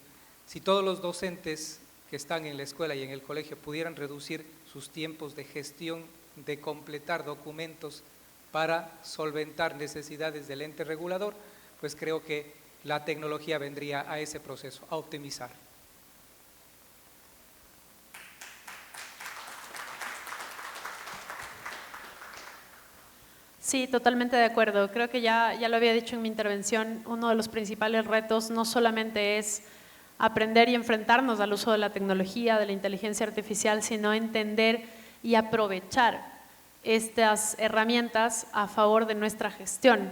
Si todos los docentes que están en la escuela y en el colegio pudieran reducir sus tiempos de gestión, de completar documentos para solventar necesidades del ente regulador, pues creo que la tecnología vendría a ese proceso, a optimizar. Sí, totalmente de acuerdo. Creo que ya lo había dicho en mi intervención, uno de los principales retos no solamente es aprender y enfrentarnos al uso de la tecnología, de la inteligencia artificial, sino entender y aprovechar estas herramientas a favor de nuestra gestión.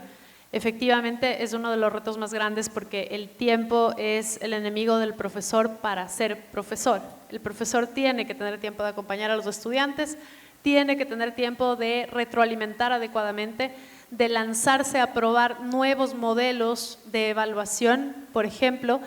Efectivamente, es uno de los retos más grandes porque el tiempo es el enemigo del profesor para ser profesor. El profesor tiene que tener tiempo de acompañar a los estudiantes, tiene que tener tiempo de retroalimentar adecuadamente, de lanzarse a probar nuevos modelos de evaluación. Por ejemplo,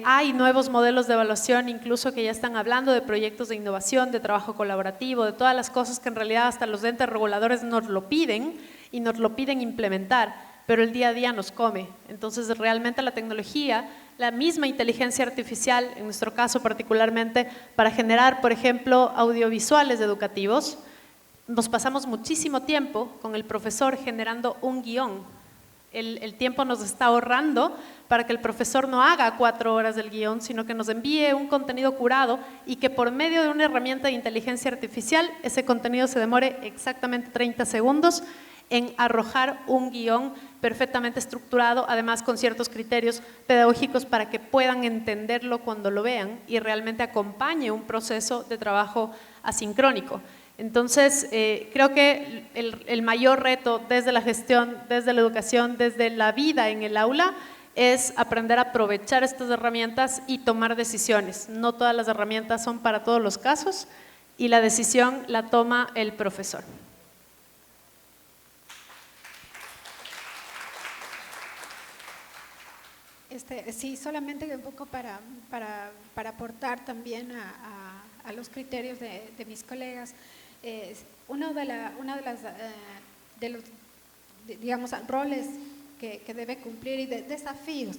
hay nuevos modelos de evaluación incluso que ya están hablando de proyectos de innovación, de trabajo colaborativo, de todas las cosas que en realidad hasta los entes reguladores nos lo piden y nos lo piden implementar, pero el día a día nos come. Entonces realmente la tecnología, la misma inteligencia artificial, en nuestro caso particularmente, para generar, por ejemplo, audiovisuales educativos, nos pasamos muchísimo tiempo con el profesor generando un guión. El tiempo nos está ahorrando para que el profesor no haga 4 horas del guión, sino que nos envíe un contenido curado y que por medio de una herramienta de inteligencia artificial ese contenido se demore exactamente 30 segundos en arrojar un guión perfectamente estructurado, además con ciertos criterios pedagógicos para que puedan entenderlo cuando lo vean y realmente acompañe un proceso de trabajo asincrónico. Entonces, creo que el mayor reto desde la gestión, desde la educación, desde la vida en el aula, es aprender a aprovechar estas herramientas y tomar decisiones. No todas las herramientas son para todos los casos y la decisión la toma el profesor. Sí, solamente un poco para aportar también a los criterios de mis colegas. Uno de los digamos, roles que debe cumplir y desafíos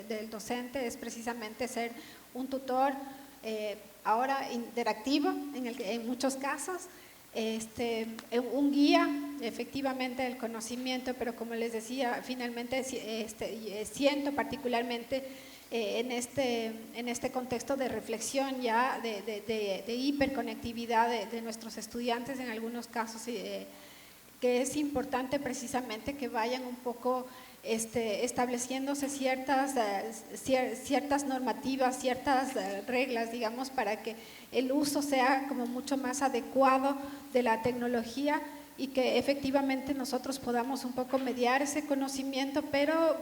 del docente es precisamente ser un tutor ahora interactivo en muchos casos, un guía efectivamente del conocimiento, pero como les decía, finalmente siento particularmente en este contexto de reflexión ya de hiperconectividad de nuestros estudiantes en algunos casos, que es importante precisamente que vayan un poco estableciéndose ciertas normativas, ciertas reglas, digamos, para que el uso sea como mucho más adecuado de la tecnología y que efectivamente nosotros podamos un poco mediar ese conocimiento, pero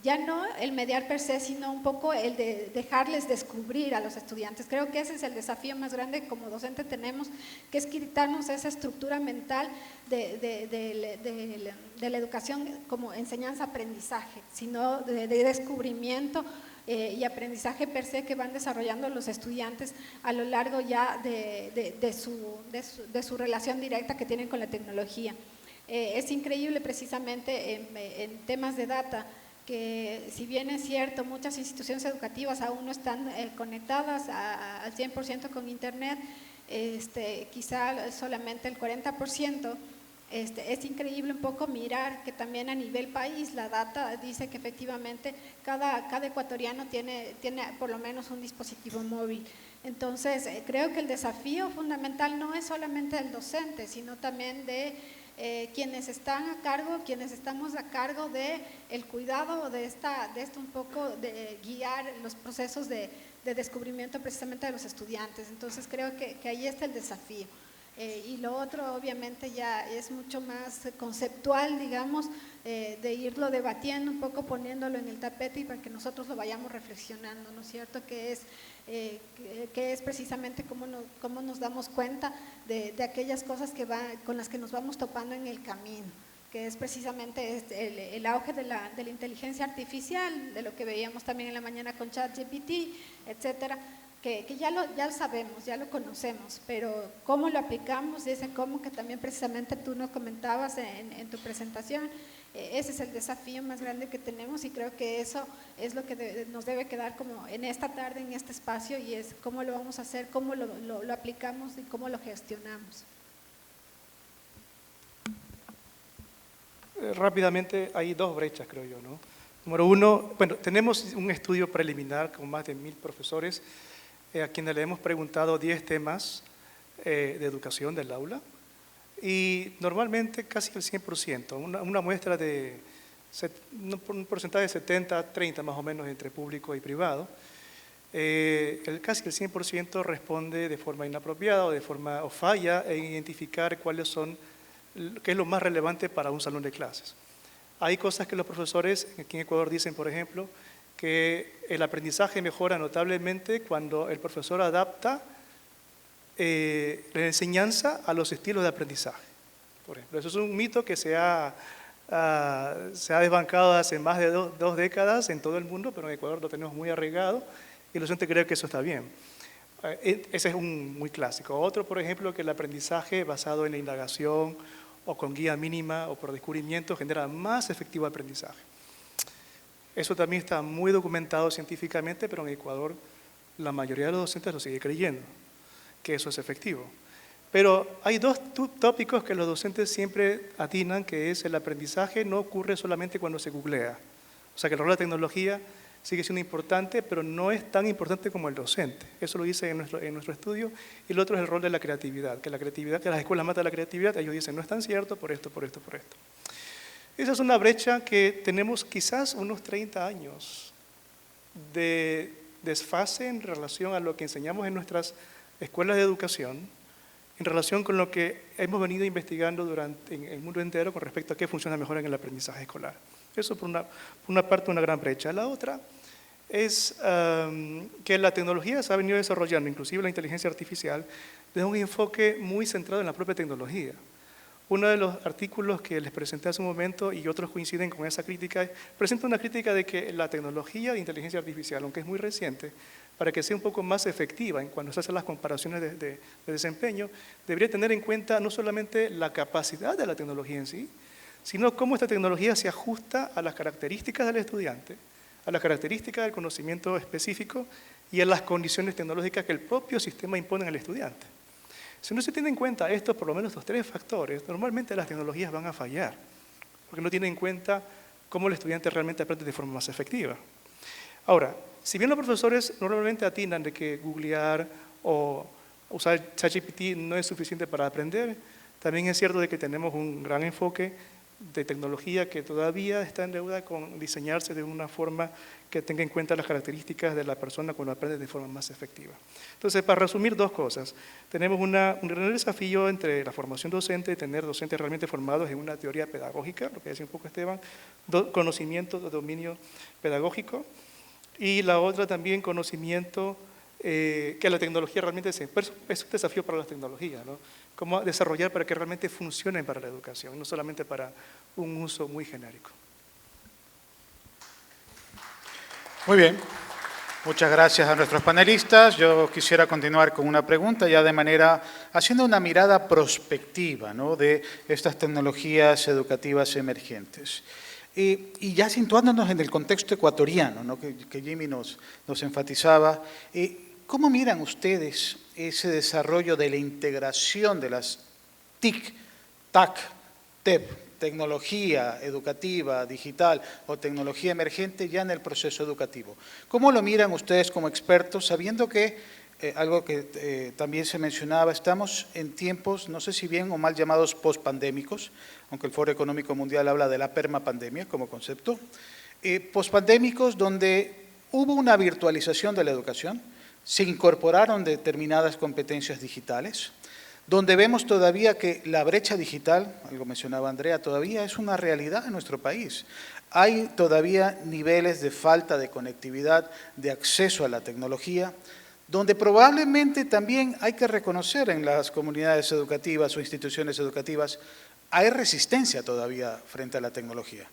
ya no el mediar per se, sino un poco el de dejarles descubrir a los estudiantes. Creo que ese es el desafío más grande que como docente tenemos, que es quitarnos esa estructura mental de la educación como enseñanza-aprendizaje, sino de descubrimiento y aprendizaje per se que van desarrollando los estudiantes a lo largo ya de su relación directa que tienen con la tecnología. Es increíble precisamente en temas de data, que si bien es cierto, muchas instituciones educativas aún no están conectadas al 100% con Internet, quizá solamente el 40%, es increíble un poco mirar que también a nivel país la data dice que efectivamente cada ecuatoriano tiene por lo menos un dispositivo móvil. Entonces, creo que el desafío fundamental no es solamente del docente, sino también de quienes están a cargo, quienes estamos a cargo de el cuidado de esto un poco de guiar los procesos de descubrimiento precisamente de los estudiantes. Entonces creo que ahí está el desafío. Y lo otro obviamente ya es mucho más conceptual, digamos, de irlo debatiendo un poco, poniéndolo en el tapete y para que nosotros lo vayamos reflexionando, ¿no es cierto? Que es precisamente cómo nos damos cuenta de aquellas cosas con las que nos vamos topando en el camino, que es precisamente el auge de la inteligencia artificial, de lo que veíamos también en la mañana con ChatGPT, etcétera, que ya lo sabemos, ya lo conocemos, pero cómo lo aplicamos, ese cómo que también precisamente tú nos comentabas en tu presentación, ese es el desafío más grande que tenemos y creo que eso es lo que nos debe quedar como en esta tarde, en este espacio, y es cómo lo vamos a hacer, cómo lo aplicamos y cómo lo gestionamos. Rápidamente, hay dos brechas, creo yo, ¿no? Número uno, bueno, tenemos un estudio preliminar con más de 1000 profesores a quienes le hemos preguntado 10 temas de educación del aula y normalmente casi el 100%, una muestra de un porcentaje de 70-30 más o menos entre público y privado, casi el 100% responde de forma inapropiada o falla en identificar qué es lo más relevante para un salón de clases. Hay cosas que los profesores aquí en Ecuador dicen, por ejemplo, que el aprendizaje mejora notablemente cuando el profesor adapta la enseñanza a los estilos de aprendizaje. Por ejemplo, eso es un mito que se ha desbancado hace más de dos décadas en todo el mundo, pero en Ecuador lo tenemos muy arraigado y la gente cree que eso está bien. Ese es un muy clásico. Otro, por ejemplo, que el aprendizaje basado en la indagación o con guía mínima o por descubrimiento genera más efectivo aprendizaje. Eso también está muy documentado científicamente, pero en Ecuador la mayoría de los docentes lo sigue creyendo, que eso es efectivo. Pero hay dos tópicos que los docentes siempre atinan, que es el aprendizaje no ocurre solamente cuando se googlea. O sea que el rol de la tecnología sigue siendo importante, pero no es tan importante como el docente. Eso lo dice en nuestro estudio. Y el otro es el rol de la creatividad, que las escuelas matan la creatividad. Ellos dicen, no es tan cierto por esto, por esto, por esto. Esa es una brecha que tenemos quizás unos 30 años de desfase en relación a lo que enseñamos en nuestras escuelas de educación, en relación con lo que hemos venido investigando en el mundo entero con respecto a qué funciona mejor en el aprendizaje escolar. Eso por una parte, una gran brecha. La otra es que la tecnología se ha venido desarrollando, inclusive la inteligencia artificial, desde un enfoque muy centrado en la propia tecnología. Uno de los artículos que les presenté hace un momento, y otros coinciden con esa crítica, presenta una crítica de que la tecnología de inteligencia artificial, aunque es muy reciente, para que sea un poco más efectiva en cuando se hacen las comparaciones de desempeño, debería tener en cuenta no solamente la capacidad de la tecnología en sí, sino cómo esta tecnología se ajusta a las características del estudiante, a las características del conocimiento específico y a las condiciones tecnológicas que el propio sistema impone al estudiante. Si no se tienen en cuenta estos, por lo menos estos 3 factores, normalmente las tecnologías van a fallar, porque no tienen en cuenta cómo el estudiante realmente aprende de forma más efectiva. Ahora, si bien los profesores normalmente atinan de que googlear o usar ChatGPT no es suficiente para aprender, también es cierto de que tenemos un gran enfoque de tecnología que todavía está en deuda con diseñarse de una forma que tenga en cuenta las características de la persona cuando aprende de forma más efectiva. Entonces, para resumir 2 cosas, tenemos un gran desafío entre la formación docente y tener docentes realmente formados en una teoría pedagógica, lo que decía un poco Esteban, conocimiento de dominio pedagógico, y la otra también conocimiento que la tecnología realmente es un desafío para las tecnologías, ¿no? Cómo desarrollar para que realmente funcionen para la educación, no solamente para un uso muy genérico. Muy bien, muchas gracias a nuestros panelistas. Yo quisiera continuar con una pregunta ya de manera, haciendo una mirada prospectiva, ¿no?, de estas tecnologías educativas emergentes. Y ya situándonos en el contexto ecuatoriano, ¿no?, que Jimmy nos enfatizaba, ¿cómo miran ustedes ese desarrollo de la integración de las TIC, TAC, TEP, tecnología educativa, digital o tecnología emergente ya en el proceso educativo? ¿Cómo lo miran ustedes como expertos, sabiendo que, algo que también se mencionaba, estamos en tiempos, no sé si bien o mal llamados pospandémicos, aunque el Foro Económico Mundial habla de la permapandemia como concepto, pospandémicos donde hubo una virtualización de la educación, se incorporaron determinadas competencias digitales, donde vemos todavía que la brecha digital, algo mencionaba Andrea, todavía es una realidad en nuestro país. Hay todavía niveles de falta de conectividad, de acceso a la tecnología, donde probablemente también hay que reconocer en las comunidades educativas o instituciones educativas, hay resistencia todavía frente a la tecnología.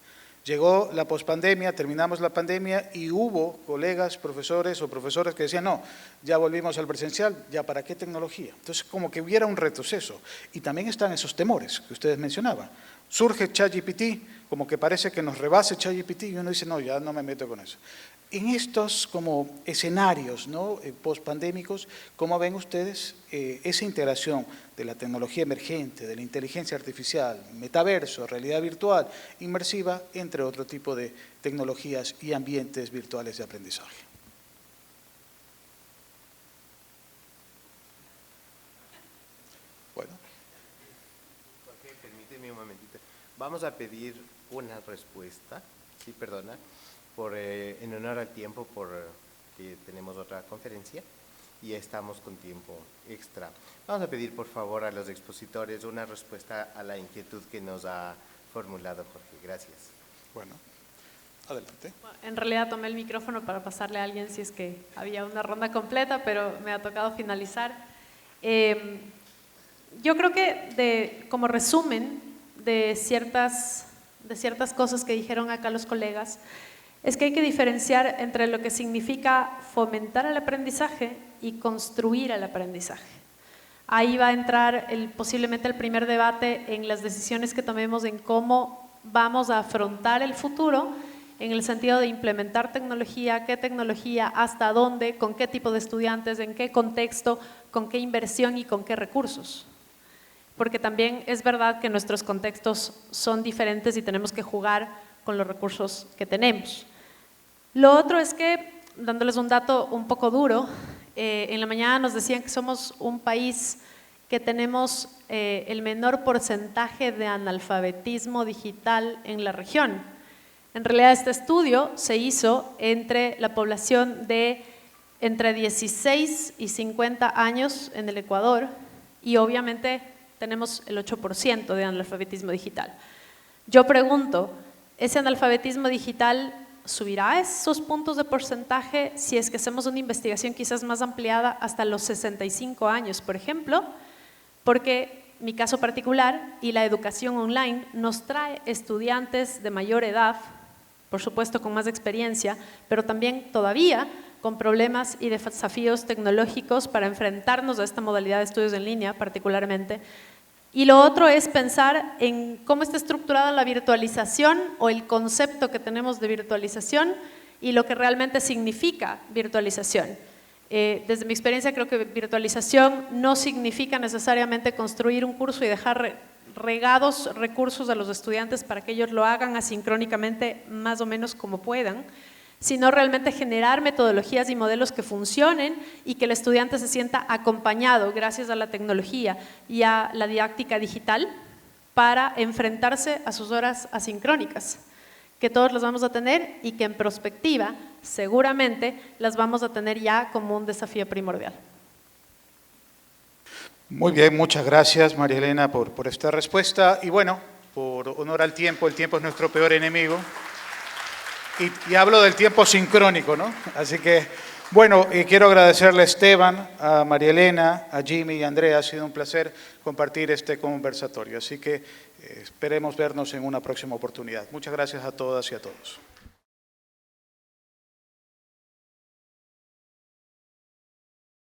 Llegó la pospandemia, terminamos la pandemia y hubo colegas, profesores o profesoras que decían, no, ya volvimos al presencial, ya para qué tecnología. Entonces, como que hubiera un retroceso. Y también están esos temores que ustedes mencionaban. Surge ChatGPT, como que parece que nos rebase ChatGPT y uno dice, no, ya no me meto con eso. En estos como escenarios, ¿no?, pospandémicos, ¿cómo ven ustedes esa integración de la tecnología emergente, de la inteligencia artificial, metaverso, realidad virtual, inmersiva, entre otro tipo de tecnologías y ambientes virtuales de aprendizaje? Bueno. Jorge, permíteme un momentito. Vamos a pedir una respuesta, sí, perdona, en honor al tiempo, que tenemos otra conferencia y estamos con tiempo extra. Vamos a pedir, por favor, a los expositores una respuesta a la inquietud que nos ha formulado Jorge. Gracias. Bueno, adelante. En realidad tomé el micrófono para pasarle a alguien si es que había una ronda completa, pero me ha tocado finalizar. Yo creo que como resumen de ciertas cosas que dijeron acá los colegas, es que hay que diferenciar entre lo que significa fomentar el aprendizaje y construir el aprendizaje. Ahí va a entrar posiblemente el primer debate en las decisiones que tomemos en cómo vamos a afrontar el futuro, en el sentido de implementar tecnología, qué tecnología, hasta dónde, con qué tipo de estudiantes, en qué contexto, con qué inversión y con qué recursos. Porque también es verdad que nuestros contextos son diferentes y tenemos que jugar con los recursos que tenemos. Lo otro es que, dándoles un dato un poco duro, en la mañana nos decían que somos un país que tenemos el menor porcentaje de analfabetismo digital en la región. En realidad este estudio se hizo entre la población de entre 16 y 50 años en el Ecuador y obviamente tenemos el 8% de analfabetismo digital. Yo pregunto, ¿ese analfabetismo digital subirá esos puntos de porcentaje si es que hacemos una investigación quizás más ampliada hasta los 65 años, por ejemplo? Porque mi caso particular y la educación online nos trae estudiantes de mayor edad, por supuesto con más experiencia, pero también todavía con problemas y desafíos tecnológicos para enfrentarnos a esta modalidad de estudios en línea particularmente. Y lo otro es pensar en cómo está estructurada la virtualización o el concepto que tenemos de virtualización y lo que realmente significa virtualización. Desde mi experiencia creo que virtualización no significa necesariamente construir un curso y dejar regados recursos a los estudiantes para que ellos lo hagan asincrónicamente más o menos como puedan, sino realmente generar metodologías y modelos que funcionen y que el estudiante se sienta acompañado gracias a la tecnología y a la didáctica digital para enfrentarse a sus horas asincrónicas, que todos las vamos a tener y que en prospectiva seguramente las vamos a tener ya como un desafío primordial. Muy bien, muchas gracias María Elena por esta respuesta. Y bueno, por honor al tiempo, el tiempo es nuestro peor enemigo. Y hablo del tiempo sincrónico, ¿no? Así que, bueno, quiero agradecerle a Esteban, a María Elena, a Jimmy y a Andrea. Ha sido un placer compartir este conversatorio. Así que esperemos vernos en una próxima oportunidad. Muchas gracias a todas y a todos.